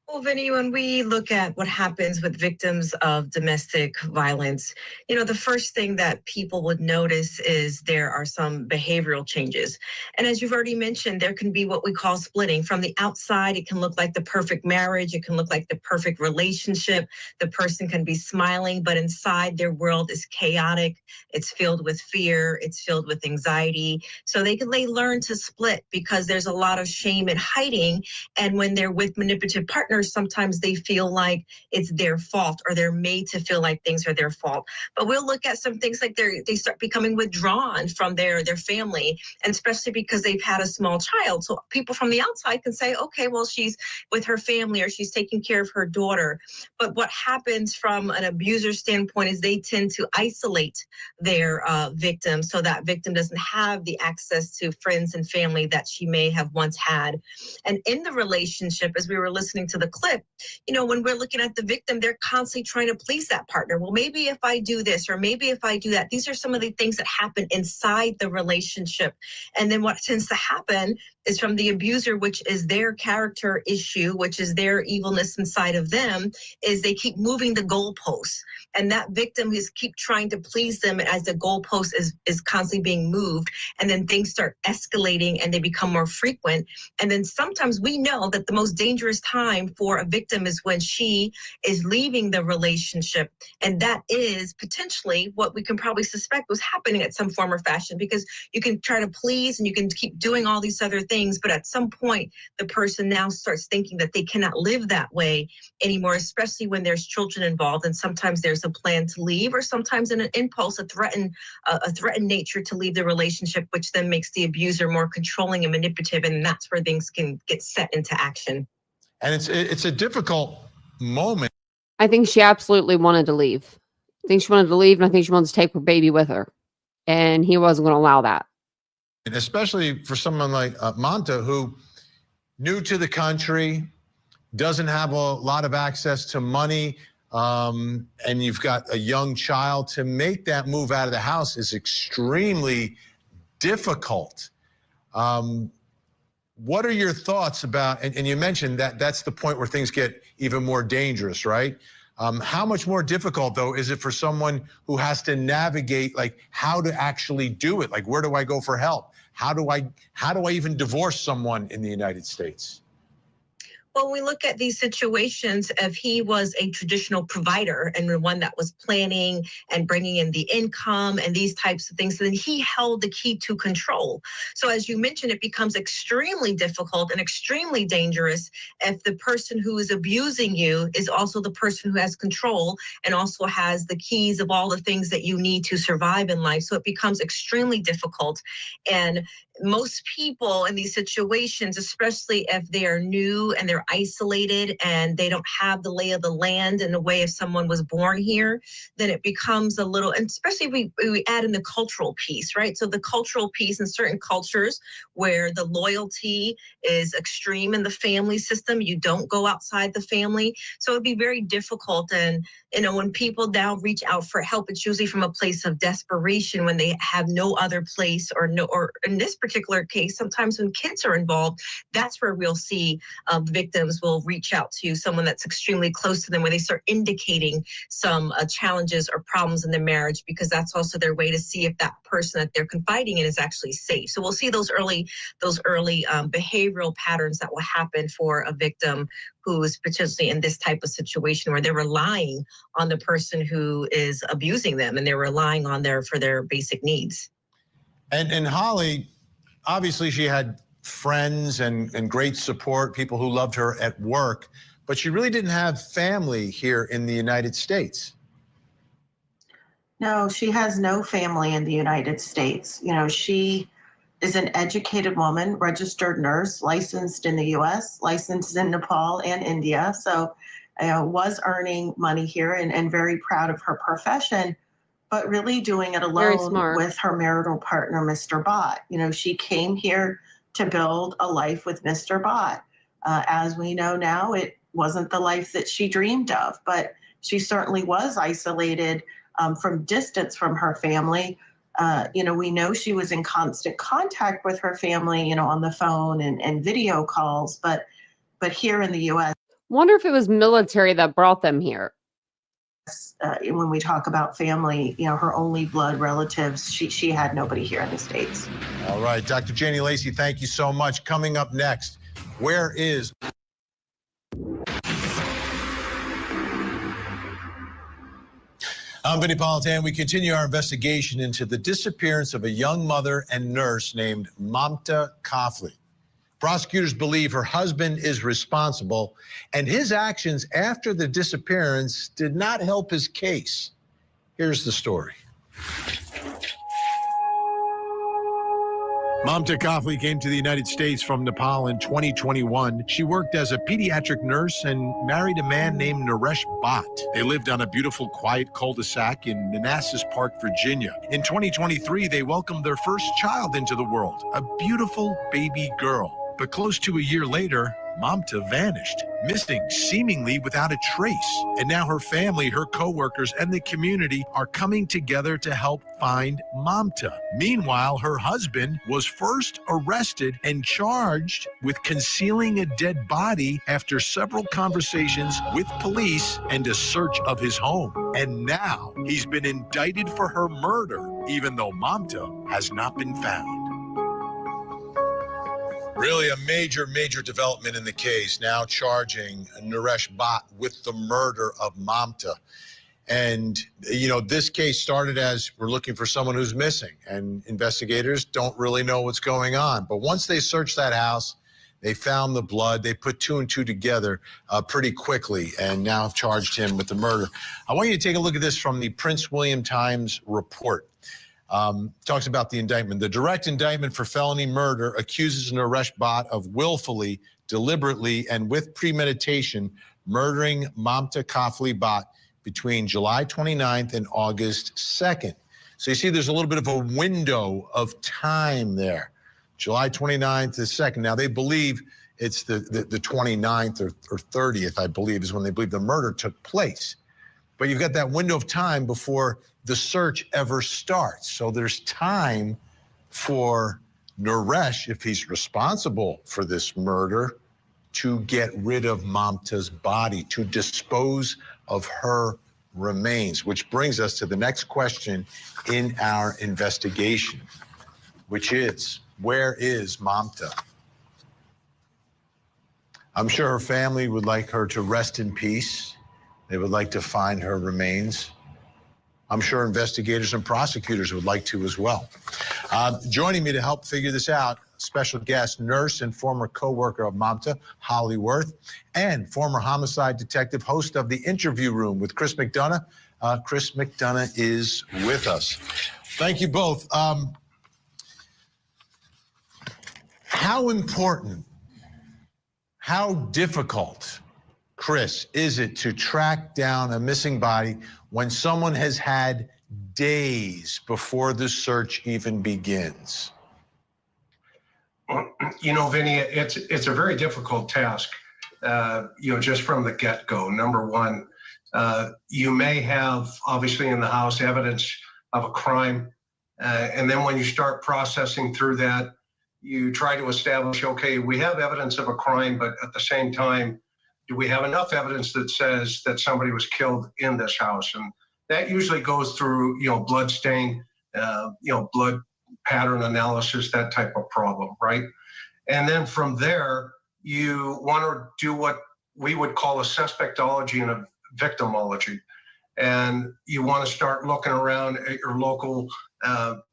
Well, Vinny, when we look at what happens with victims of domestic violence, the first thing that people would notice is there are some behavioral changes. And as you've already mentioned, there can be what we call splitting. From the outside, it can look like the perfect marriage. It can look like the perfect relationship. The person can be smiling, but inside their world is chaotic. It's filled with fear. It's filled with anxiety. So they learn to split because there's a lot of shame and hiding. And when they're with manipulative partners, sometimes they feel like it's their fault or they're made to feel like things are their fault. But we'll look at some things like they start becoming withdrawn from their family, and especially because they've had a small child. So people from the outside can say, okay, well, she's with her family or she's taking care of her daughter. But what happens from an abuser standpoint is they tend to isolate their victim, so that victim doesn't have the access to friends and family that she may have once had. And in the relationship, as we were listening to the clip, when we're looking at the victim, they're constantly trying to please that partner. Well, maybe if I do this, or maybe if I do that. These are some of the things that happen inside the relationship. And then what tends to happen is from the abuser, which is their character issue, which is their evilness inside of them, is they keep moving the goalposts. And that victim is keep trying to please them as the goalpost is constantly being moved. And then things start escalating and they become more frequent. And then sometimes we know that the most dangerous time for a victim is when she is leaving the relationship. And that is potentially what we can probably suspect was happening at some form or fashion, because you can try to please and you can keep doing all these other things. But at some point, the person now starts thinking that they cannot live that way anymore, especially when there's children involved. And sometimes there's a plan to leave, or sometimes an impulse, a threatened nature to leave the relationship, which then makes the abuser more controlling and manipulative. And that's where things can get set into action. And it's a difficult moment. I think she absolutely wanted to leave. I think she wanted to leave, and I think she wanted to take her baby with her. And he wasn't going to allow that. And especially for someone like Mamta, who new to the country, doesn't have a lot of access to money, and you've got a young child, to make that move out of the house is extremely difficult. What are your thoughts about, and you mentioned that that's the point where things get even more dangerous, right? How much more difficult, though, is it for someone who has to navigate, like, how to actually do it? Like, where do I go for help? How do I even divorce someone in the United States? Well, we look at these situations, if he was a traditional provider and the one that was planning and bringing in the income and these types of things, then he held the key to control. So as you mentioned, it becomes extremely difficult and extremely dangerous if the person who is abusing you is also the person who has control and also has the keys of all the things that you need to survive in life. So it becomes extremely difficult. And most people in these situations, especially if they are new and they're isolated and they don't have the lay of the land in the way if someone was born here, then it becomes a little, and especially we add in the cultural piece, right? So the cultural piece in certain cultures where the loyalty is extreme in the family system, you don't go outside the family. So it'd be very difficult. And, you know, when people now reach out for help, it's usually from a place of desperation when they have no other place or in this particular case, sometimes when kids are involved, that's where we'll see victims will reach out to someone that's extremely close to them, where they start indicating some challenges or problems in their marriage, because that's also their way to see if that person that they're confiding in is actually safe. So we'll see those early behavioral patterns that will happen for a victim who is potentially in this type of situation where they're relying on the person who is abusing them and they're relying on for their basic needs. And Holly, obviously she had friends and great support, people who loved her at work, but she really didn't have family here in the United States. No, she has no family in the United States. You know, she is an educated woman, registered nurse, licensed in the US, licensed in Nepal and India. So was earning money here and very proud of her profession, but really doing it alone with her marital partner, Mr. Bhatt. You know, she came here to build a life with Mr. Bhatt. As we know now, it wasn't the life that she dreamed of, but she certainly was isolated from distance from her family. You know, we know she was in constant contact with her family, you know, on the phone and video calls, but here in the U.S. Wonder if it was military that brought them here. When we talk about family, you know, her only blood relatives, she had nobody here in the States. All right, Dr. Janie Lacey, thank you so much. Coming up next, where is... I'm Vinny Politan. We continue our investigation into the disappearance of a young mother and nurse named Mamta Kafle. Prosecutors believe her husband is responsible, and his actions after the disappearance did not help his case. Here's the story. Mamta Kafle came to the United States from Nepal in 2021. She worked as a pediatric nurse and married a man named Naresh Bhatt. They lived on a beautiful, quiet cul-de-sac in Manassas Park, Virginia. In 2023, they welcomed their first child into the world, a beautiful baby girl. But close to a year later, Mamta vanished, missing seemingly without a trace. And now her family, her co-workers, and the community are coming together to help find Mamta. Meanwhile, her husband was first arrested and charged with concealing a dead body after several conversations with police and a search of his home. And now he's been indicted for her murder, even though Mamta has not been found. Really a major development in the case, now charging Naresh Bhatt with the murder of Mamta. And, you know, this case started as we're looking for someone who's missing, and investigators don't really know what's going on. But once they searched that house, they found the blood. They put two and two together pretty quickly and now have charged him with the murder. I want you to take a look at this from the Prince William Times report. Talks about the indictment. The direct indictment for felony murder accuses Naresh Bhatt of willfully, deliberately, and with premeditation murdering Mamta Kafle Bhatt between July 29th and August 2nd. So you see there's a little bit of a window of time there. July 29th to 2nd. Now, they believe it's the 29th or 30th, I believe, is when they believe the murder took place. But you've got that window of time before the search ever starts. So there's time for Naresh, if he's responsible for this murder, to get rid of Mamta's body, to dispose of her remains, which brings us to the next question in our investigation, which is, where is Mamta? I'm sure her family would like her to rest in peace. They would like to find her remains. I'm sure investigators and prosecutors would like to as well. Joining me to help figure this out, special guest, nurse and former co-worker of Mamta, Holly Worth, and former homicide detective, host of The Interview Room with Chris McDonough. Chris McDonough is with us. Thank you both. How important, how difficult, Chris, is it to track down a missing body when someone has had days before the search even begins? You know, Vinny, it's a very difficult task, just from the get-go. Number one, you may have, obviously, in the house evidence of a crime. And then when you start processing through that, you try to establish, okay, we have evidence of a crime, but at the same time, do we have enough evidence that says that somebody was killed in this house? And that usually goes through, blood stain, blood pattern analysis, that type of problem, right? And then from there, you want to do what we would call a suspectology and a victimology. And you want to start looking around at your local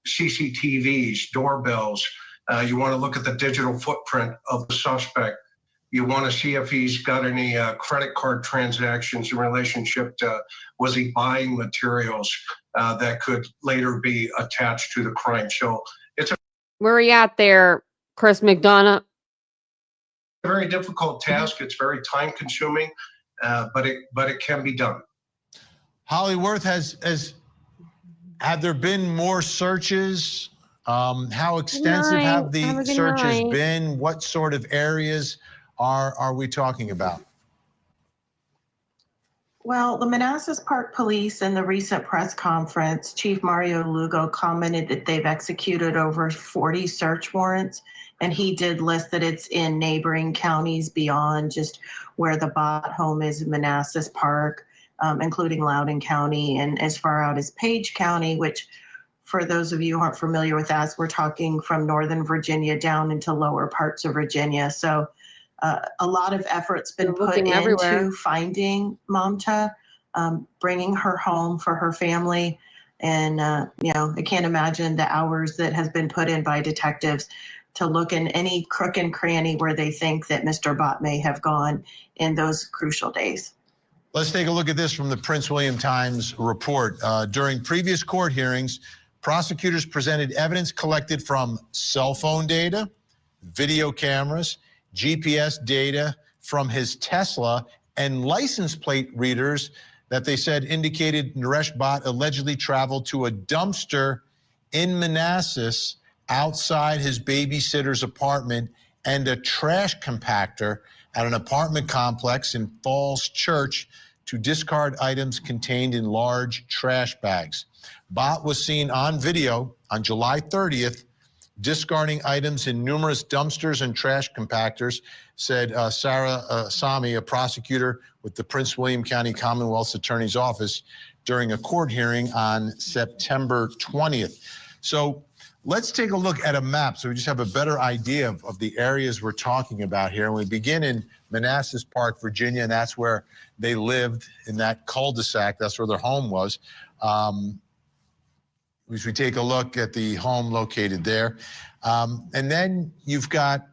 CCTVs, doorbells. You want to look at the digital footprint of the suspect. You want to see if he's got any credit card transactions in relationship to, was he buying materials that could later be attached to the crime. So it's a Where are you at there, Chris McDonough? very difficult task. It's very time consuming, but it can be done. Holly Worth, have there been more searches? How extensive have the searches been? What sort of areas are we talking about? Well, the Manassas Park Police in the recent press conference, Chief Mario Lugo commented that they've executed over 40 search warrants, and he did list that it's in neighboring counties beyond just where the Bhatt home is in Manassas Park, including Loudoun County and as far out as Page County, which for those of you who aren't familiar with us, we're talking from Northern Virginia down into lower parts of Virginia. So a lot of effort's been put into finding Mamta, bringing her home for her family. And, I can't imagine the hours that has been put in by detectives to look in any crook and cranny where they think that Mr. Bhatt may have gone in those crucial days. Let's take a look at this from the Prince William Times report. During previous court hearings, prosecutors presented evidence collected from cell phone data, video cameras, GPS data from his Tesla, and license plate readers that they said indicated Naresh Bhatt allegedly traveled to a dumpster in Manassas outside his babysitter's apartment and a trash compactor at an apartment complex in Falls Church to discard items contained in large trash bags. Bhatt was seen on video on July 30th discarding items in numerous dumpsters and trash compactors, said Sarah Sami, a prosecutor with the Prince William County Commonwealth's Attorney's Office, during a court hearing on September 20th. So let's take a look at a map so we just have a better idea of the areas we're talking about here. And we begin in Manassas Park, Virginia, and that's where they lived in that cul-de-sac. That's where their home was. As we take a look at the home located there. And then you've got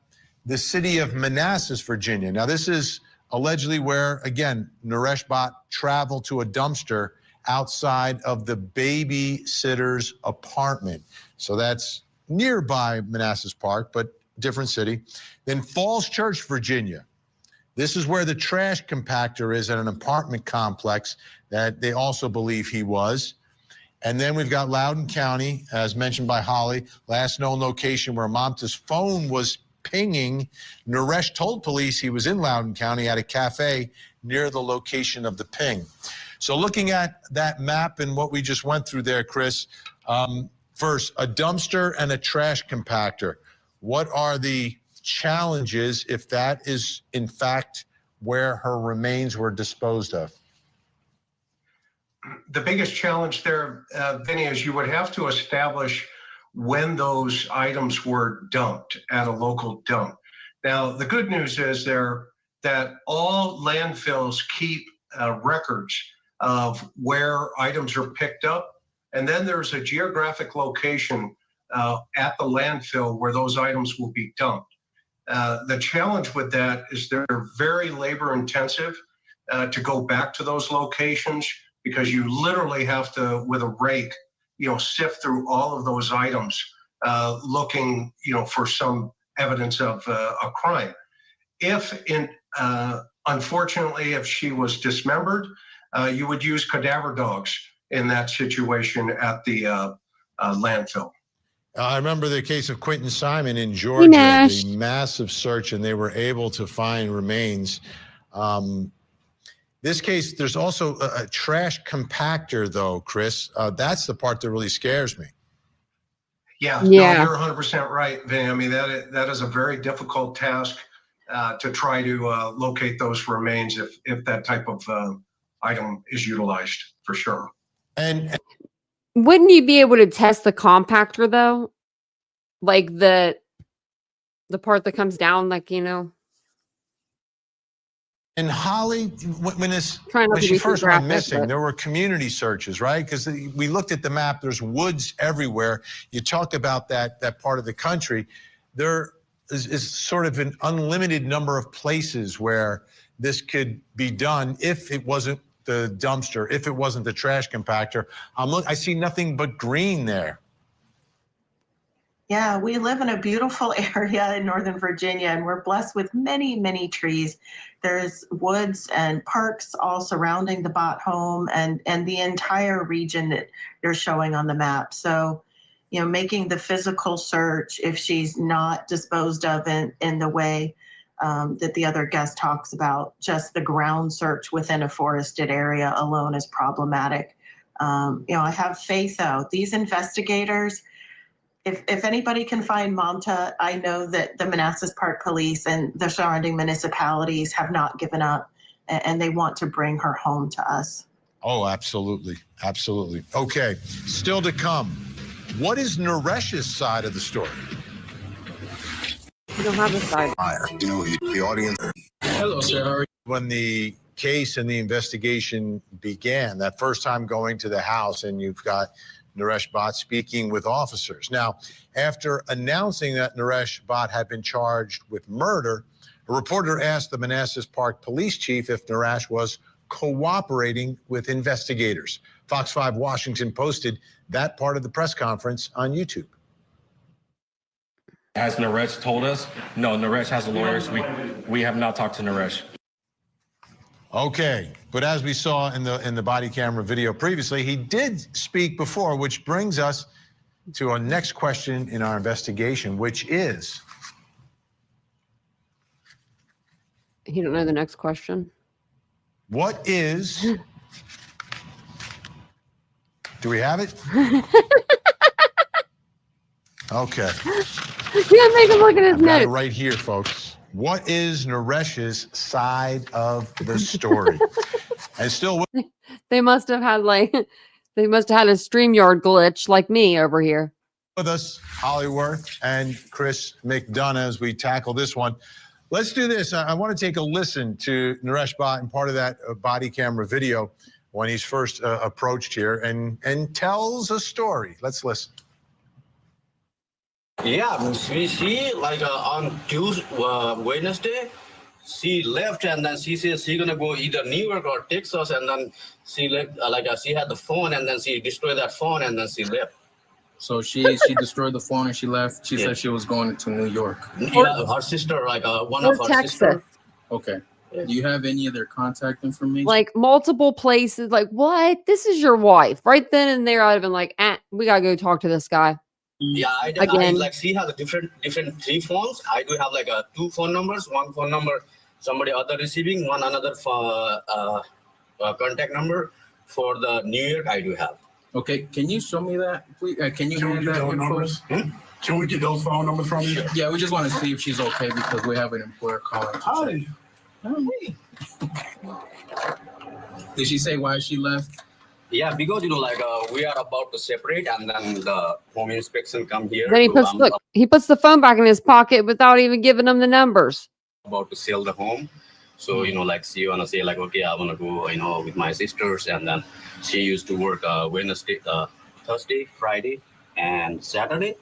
the city of Manassas, Virginia. Now, this is allegedly where, again, Naresh Bhatt traveled to a dumpster outside of the babysitter's apartment. So that's nearby Manassas Park, but different city. Then Falls Church, Virginia. This is where the trash compactor is at an apartment complex that they also believe he was. And then we've got Loudoun County, as mentioned by Holly, last known location where Mamta's phone was pinging. Naresh told police he was in Loudoun County at a cafe near the location of the ping. So looking at that map and what we just went through there, Chris, first, a dumpster and a trash compactor. What are the challenges if that is, in fact, where her remains were disposed of? The biggest challenge there, Vinny, is you would have to establish when those items were dumped at a local dump. Now, the good news is that all landfills keep records of where items are picked up, and then there's a geographic location at the landfill where those items will be dumped. The challenge with that is they're very labor intensive to go back to those locations, because you literally have to, with a rake, sift through all of those items, looking, for some evidence of a crime. Unfortunately, if she was dismembered, you would use cadaver dogs in that situation at the landfill. I remember the case of Quentin Simon in Georgia, the massive search, and they were able to find remains. This case, there's also a trash compactor, though, Chris. That's the part that really scares me. Yeah. No, you're 100% right, Vinny. I mean, that is a very difficult task to try to locate those remains if that type of item is utilized, for sure. And wouldn't you be able to test the compactor, though? Like the part that comes down, like, And Holly, when she first went missing, there were community searches, right? Because we looked at the map, there's woods everywhere. You talked about that part of the country. There is sort of an unlimited number of places where this could be done if it wasn't the dumpster, if it wasn't the trash compactor. I see nothing but green there. Yeah, we live in a beautiful area in Northern Virginia, and we're blessed with many, many trees. There's woods and parks all surrounding the Bhatt home and the entire region that you're showing on the map. So, making the physical search, if she's not disposed of in the way that the other guest talks about, just the ground search within a forested area alone is problematic. I have faith, though. These investigators, if anybody can find Mamta, I know that the Manassas Park Police and the surrounding municipalities have not given up, and they want to bring her home to us. Oh, absolutely. Absolutely. Okay, still to come. What is Naresh's side of the story? You don't have a side. The audience. Hello, sir. How are you? When the case and the investigation began, that first time going to the house, and you've got Naresh Bhatt speaking with officers. Now, after announcing that Naresh Bhatt had been charged with murder, a reporter asked the Manassas Park police chief if Naresh was cooperating with investigators. Fox 5 Washington posted that part of the press conference on YouTube. Has Naresh told us? No, Naresh has a lawyer. So we have not talked to Naresh. Okay, but as we saw in the body camera video previously, he did speak before, which brings us to our next question in our investigation, which is... You don't know the next question? What is... Do we have it? Okay. You gotta make him look at his I've got it notes. right here, folks. What is Naresh's side of the story? And still They must have had a StreamYard glitch like me over here. with us, Holly Worth and Chris McDonough, as we tackle this one. Let's do this. I want to take a listen to Naresh Bhatt and part of that body camera video when he's first approached here and tells a story. Let's listen. Yeah, we see like on Tuesday, Wednesday, she left and then she says she's gonna go either New York or Texas, and then she left, she had the phone and then she destroyed that phone and then she left. So she destroyed the phone and she left. She said she was going to New York. Yeah, her sister, one of her Texas. sisters. Okay. Do you have any of their contact information? Like multiple places. Like, what? This is your wife. Right then and there, I'd have been like, we gotta go talk to this guy. Yeah, I Again. like she has a different 3 phones. I do have like 2 phone numbers. One phone number, somebody other receiving, one another for contact number. For the New York, I do have. Okay, can you show me that, please? Can you Can we hand get that those info? numbers? Can we get those phone numbers from you? Yeah, we just want to see if she's okay because we have an employer calling. Hi. Did she say why she left? Yeah, because we are about to separate, and then the home inspection come here. Then he puts the phone back in his pocket without even giving them the numbers. About to sell the home. So, she wanna say like, okay, I wanna go, with my sisters. And then she used to work Wednesday, Thursday, Friday, and Saturday.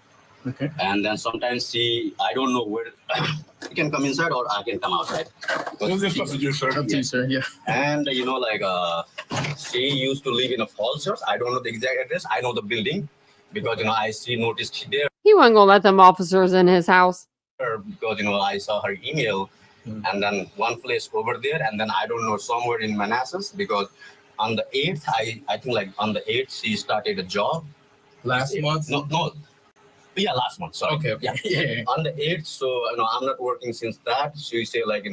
Okay. And then sometimes I don't know where, you can come inside or I can come outside. It's up to you, sir. Up to you, sir, yeah. And, she used to live in a falls church. I don't know the exact address. I know the building because, I noticed there. He wasn't gonna let them officers in his house. Because, I saw her email. And then one place over there, and then I don't know, somewhere in Manassas, because on the 8th, I think like on the 8th, she started a job. Last month? No. Yeah, last month, sorry. Okay. Yeah. On the 8th, so, I'm not working since that. She say like,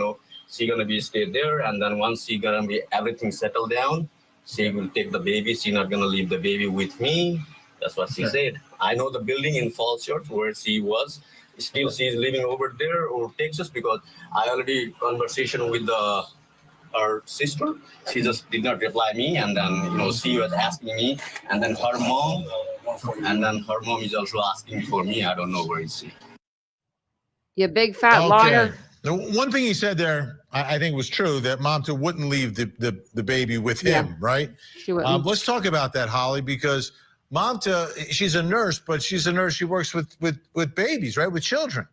she gonna be stay there. And then once she gonna be everything settled down, she will take the baby. She not gonna leave the baby with me. That's what she said. I know the building in Falls Church where she was. Still, she's living over there or Texas because I already conversation with her sister. She just did not reply me, and then she was asking me, and then her mom is also asking for me. I don't know where is she. You big fat liar. Now, one thing he said there, I think was true, that Mamta wouldn't leave the baby with him, right? She wouldn't. Let's talk about that, Holly, because Mamta, she's a nurse, but she's a nurse. She works with babies, right? With children.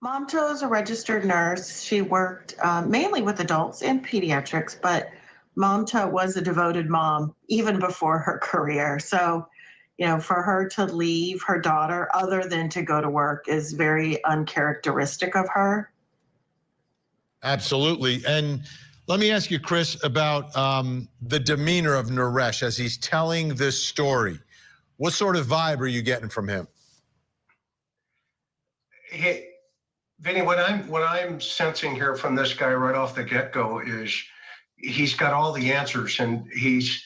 Mamta is a registered nurse. She worked mainly with adults and pediatrics, but Mamta was a devoted mom even before her career. So, for her to leave her daughter other than to go to work is very uncharacteristic of her. Absolutely. And let me ask you, Chris, about the demeanor of Naresh as he's telling this story. What sort of vibe are you getting from him? Hey, Vinny, what I'm sensing here from this guy right off the get-go is he's got all the answers, and he's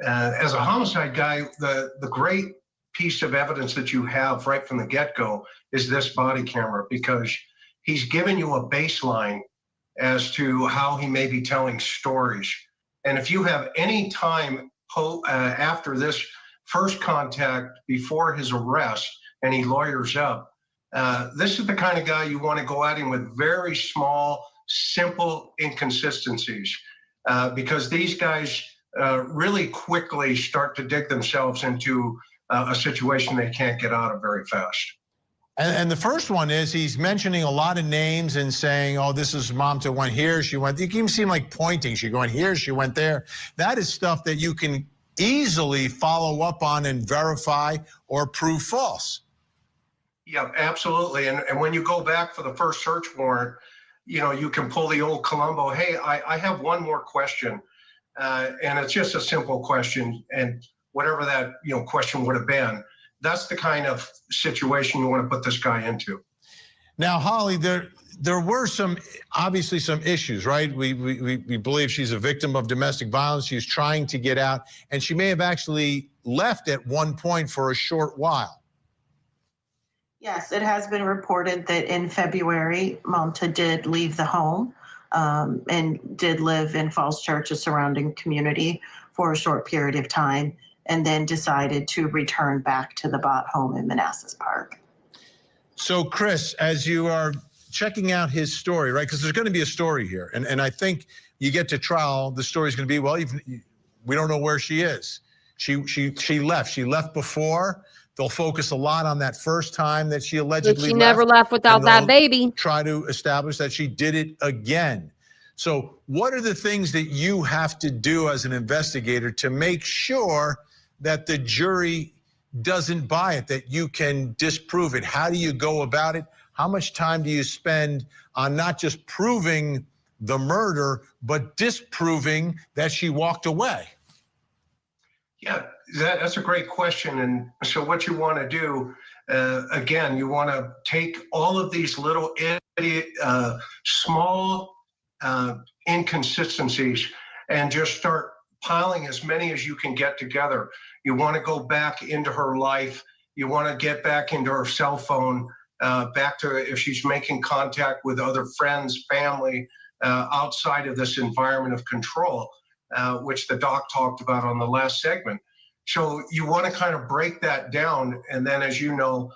as a homicide guy, the great piece of evidence that you have right from the get-go is this body camera, because he's given you a baseline as to how he may be telling stories. And if you have any time after this first contact before his arrest and he lawyers up, this is the kind of guy you want to go at him with very small, simple inconsistencies, because these guys really quickly start to dig themselves into a situation they can't get out of very fast. And the first one is he's mentioning a lot of names and saying, oh, this is Mamta went here, she went. You can even seem like pointing. She went here, she went there. That is stuff that you can easily follow up on and verify or prove false. Yeah, absolutely. And when you go back for the first search warrant, you can pull the old Columbo. Hey, I have one more question. And it's just a simple question. And whatever that question would have been, that's the kind of situation you want to put this guy into. Now, Holly, there were obviously some issues, right? We believe she's a victim of domestic violence. She's trying to get out, and she may have actually left at one point for a short while. Yes, it has been reported that in February, Mamta did leave the home and did live in Falls Church, a surrounding community, for a short period of time, and then decided to return back to the Bhatt home in Manassas Park. So, Chris, as you are checking out his story, right, because there's going to be a story here, and I think you get to trial, the story's going to be, well, even, we don't know where she is. She left. She left before. They'll focus a lot on that first time that she allegedly left. She never left without that baby. Try to establish that she did it again. So what are the things that you have to do as an investigator to make sure that the jury doesn't buy it, that you can disprove it? How do you go about it? how much time do you spend on not just proving the murder, but disproving that she walked away? Yeah, that's a great question. And so what you want to do, again, you want to take all of these little small inconsistencies and just start piling as many as you can get together. You want to go back into her life. You want to get back into her cell phone, back to if she's making contact with other friends, family, outside of this environment of control, which the doc talked about on the last segment. So you want to kind of break that down. And then, as you know,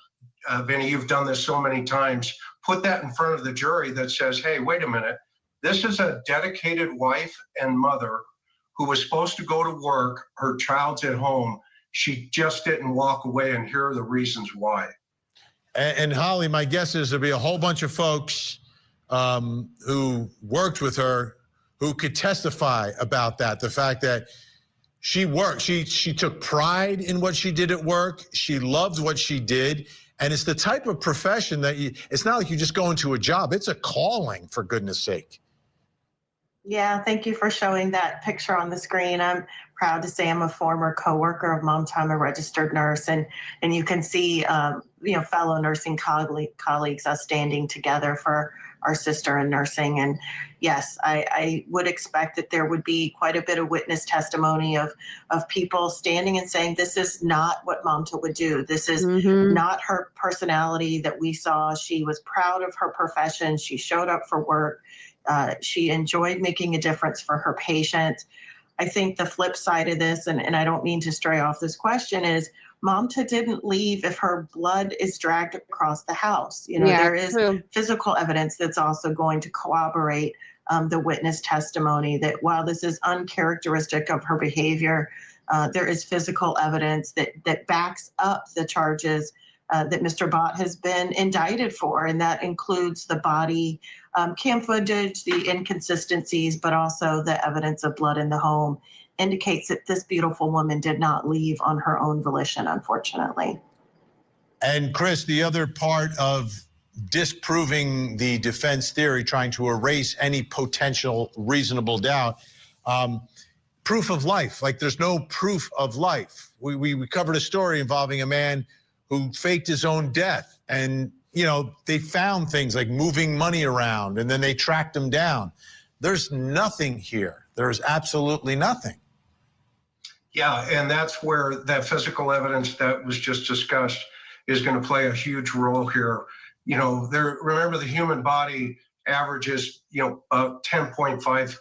Vinny, you've done this so many times, put that in front of the jury that says, hey, wait a minute, this is a dedicated wife and mother who was supposed to go to work. Her child's at home. She just didn't walk away, and here are the reasons why. And Holly, my guess is there'll be a whole bunch of folks who worked with her who could testify about that. The fact that she worked, she took pride in what she did at work. She loved what she did. And it's the type of profession that it's not like you just go into a job. It's a calling, for goodness sake. Yeah, thank you for showing that picture on the screen. I'm proud to say I'm a former coworker of Mamta. I'm a registered nurse, and you can see fellow nursing colleagues us standing together for our sister in nursing. And yes, I would expect that there would be quite a bit of witness testimony of people standing and saying, this is not what Mamta would do. This is not her personality that we saw. She was proud of her profession. She showed up for work. She enjoyed making a difference for her patients. I think the flip side of this, and I don't mean to stray off this question, is Mamta didn't leave if her blood is dragged across the house. There is physical evidence that's also going to corroborate the witness testimony that while this is uncharacteristic of her behavior, there is physical evidence that backs up the charges that Mr. Bhatt has been indicted for, and that includes the body cam footage, the inconsistencies, but also the evidence of blood in the home indicates that this beautiful woman did not leave on her own volition, unfortunately. And Chris, the other part of disproving the defense theory, trying to erase any potential reasonable doubt, proof of life. Like there's no proof of life. We covered a story involving a man who faked his own death, and they found things like moving money around, and then they tracked him down. There's nothing here. There's absolutely nothing. Yeah, and that's where that physical evidence that was just discussed is going to play a huge role here. Remember the human body averages, about 10.5,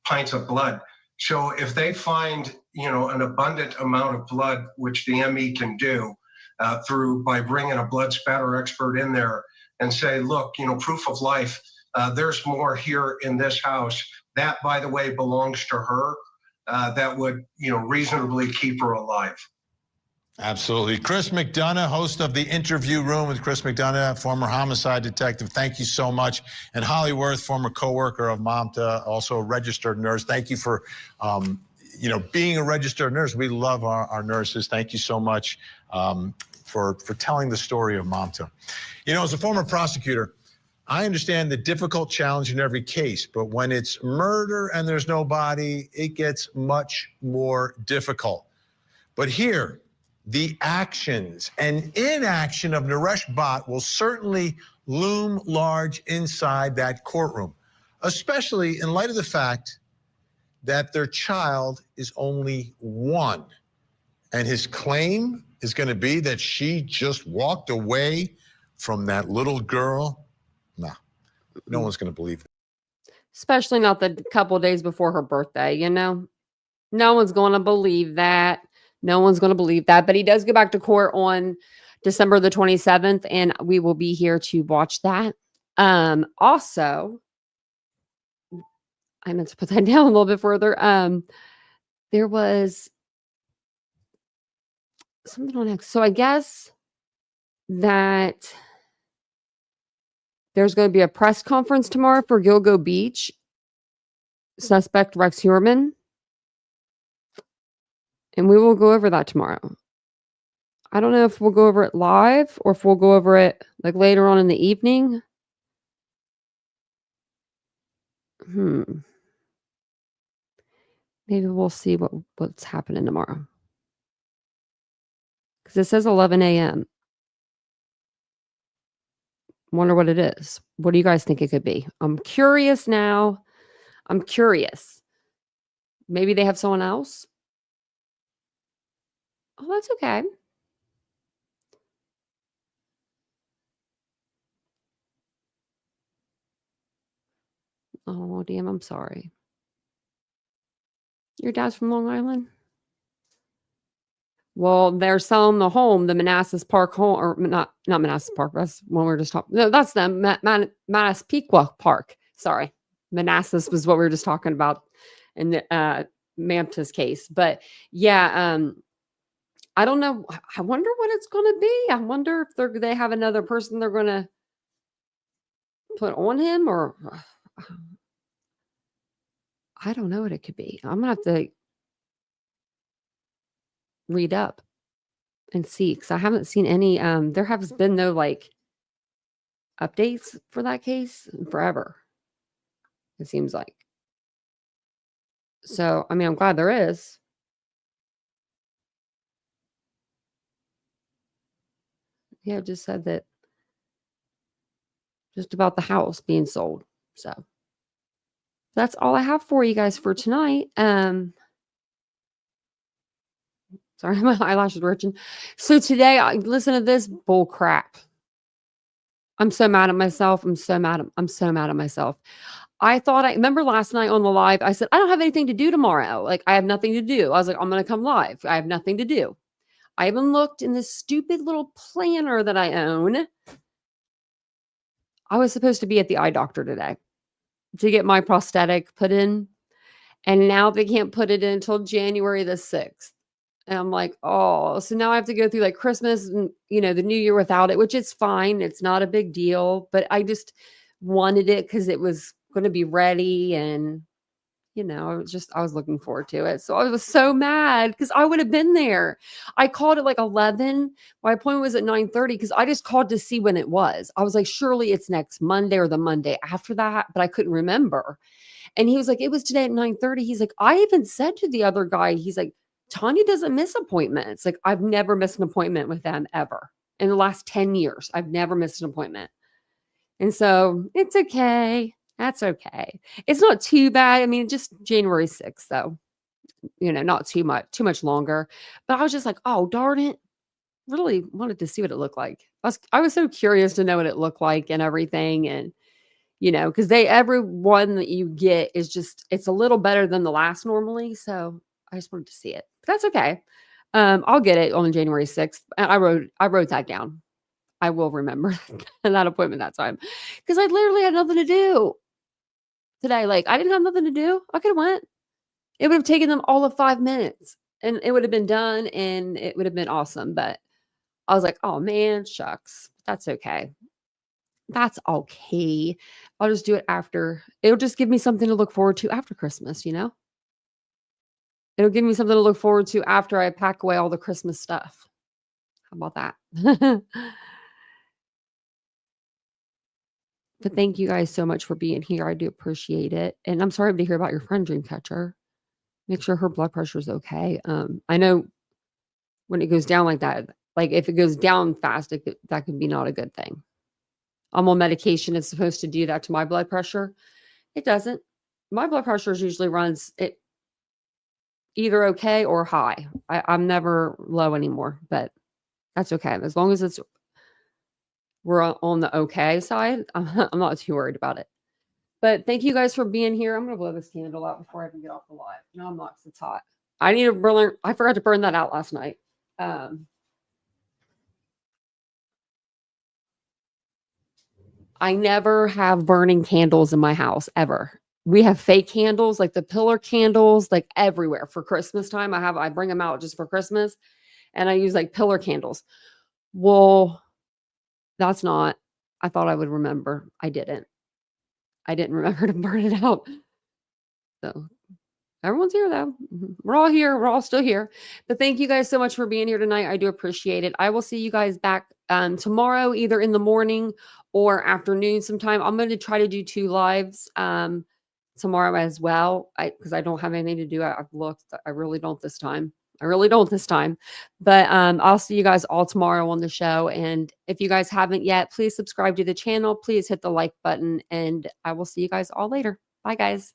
pints of blood. So if they find, an abundant amount of blood, which the ME can do, by bringing a blood spatter expert in there and say, look, proof of life, there's more here in this house. That, by the way, belongs to her. That would, reasonably keep her alive. Absolutely. Chris McDonough, host of The Interview Room with Chris McDonough, former homicide detective. Thank you so much. And Holly Worth, former coworker of Mamta, also a registered nurse. Thank you for, being a registered nurse. We love our nurses. Thank you so much for telling the story of Mamta. As a former prosecutor, I understand the difficult challenge in every case, but when it's murder and there's no body, it gets much more difficult. But here, the actions and inaction of Naresh Bhatt will certainly loom large inside that courtroom, especially in light of the fact that their child is only one. And his claim is going to be that she just walked away from that little girl. No one's going to believe it. Especially not the couple days before her birthday, No one's going to believe that. No one's going to believe that. But he does go back to court on December the 27th, and we will be here to watch that. Also, I meant to put that down a little bit further. There was something on X. So I guess that there's going to be a press conference tomorrow for Gilgo Beach suspect Rex Heuermann. And we will go over that tomorrow. I don't know if we'll go over it live or if we'll go over it like later on in the evening. Maybe we'll see what's happening tomorrow. Because it says 11 a.m. Wonder what it is. What do you guys think it could be? I'm curious now. I'm curious. Maybe they have someone else? Oh, that's okay. Oh, damn, I'm sorry. Your dad's from Long Island? Well, they're selling the home, the Manassas Park home, or not Manassas Park. That's when we were just talking. No, that's them. Manassas Park. Sorry. Manassas was what we were just talking about in the Mamta's case. But yeah, I don't know. I wonder what it's going to be. I wonder if they have another person they're going to put on him, or I don't know what it could be. I'm going to have to read up and see, because I haven't seen any. There has been no like updates for that case in forever, it seems like. So, I mean, I'm glad there is. Yeah, it just said that just about the house being sold. So that's all I have for you guys for tonight. Sorry, my eyelashes were itching. So today, listen to this bull crap. I'm so mad at myself. I'm so mad at myself. I remember last night on the live, I said, I don't have anything to do tomorrow. Like, I have nothing to do. I was like, I'm going to come live. I have nothing to do. I even looked in this stupid little planner that I own. I was supposed to be at the eye doctor today to get my prosthetic put in. And now they can't put it in until January the 6th. And I'm like, oh, so now I have to go through like Christmas and, the New Year without it, which is fine. It's not a big deal. But I just wanted it because it was going to be ready. And, I was looking forward to it. So I was so mad because I would have been there. I called at like 11. My appointment was at 9:30 because I just called to see when it was. I was like, surely it's next Monday or the Monday after that. But I couldn't remember. And he was like, it was today at 9:30. He's like, I even said to the other guy, he's like, Tanya doesn't miss appointments. Like, I've never missed an appointment with them ever. In the last 10 years, I've never missed an appointment. And so it's okay. That's okay. It's not too bad. I mean, just January 6th, though. Not too much longer. But I was just like, oh, darn it. Really wanted to see what it looked like. I was so curious to know what it looked like and everything. And, because every one that you get is it's a little better than the last normally. So I just wanted to see it. But that's okay. I'll get it on January 6th. And I wrote that down. I will remember that appointment that time. Because I literally had nothing to do today. Like, I didn't have nothing to do. I could have went. It would have taken them all of 5 minutes. And it would have been done. And it would have been awesome. But I was like, oh, man, shucks. That's okay. That's okay. I'll just do it after. It'll just give me something to look forward to after Christmas, It'll give me something to look forward to after I pack away all the Christmas stuff. How about that? But thank you guys so much for being here. I do appreciate it. And I'm sorry to hear about your friend Dreamcatcher. Make sure her blood pressure is okay. I know when it goes down like that, like if it goes down fast, that could be not a good thing. I'm on medication. It's supposed to do that to my blood pressure. It doesn't. My blood pressure usually runs it either okay or high. I'm never low anymore, but that's okay. As long as we're on the okay side, I'm not too worried about it. But thank you guys for being here. I'm going to blow this candle out before I even get off the live. No, I'm not, 'cause it's hot. I need to burn. I forgot to burn that out last night. I never have burning candles in my house ever. We have fake candles, like the pillar candles, like everywhere for Christmas time. I bring them out just for Christmas, and I use like pillar candles. Well, that's not. I thought I would remember. I didn't. I didn't remember to burn it out. So Everyone's here though. We're all here. We're all still here. But thank you guys so much for being here tonight. I do appreciate it. I will see you guys back tomorrow, either in the morning or afternoon sometime. I'm going to try to do 2 lives tomorrow as well, because I don't have anything to do. I've looked. I really don't this time. But I'll see you guys all tomorrow on the show. And if you guys haven't yet, please subscribe to the channel. Please hit the like button, and I will see you guys all later. Bye, guys.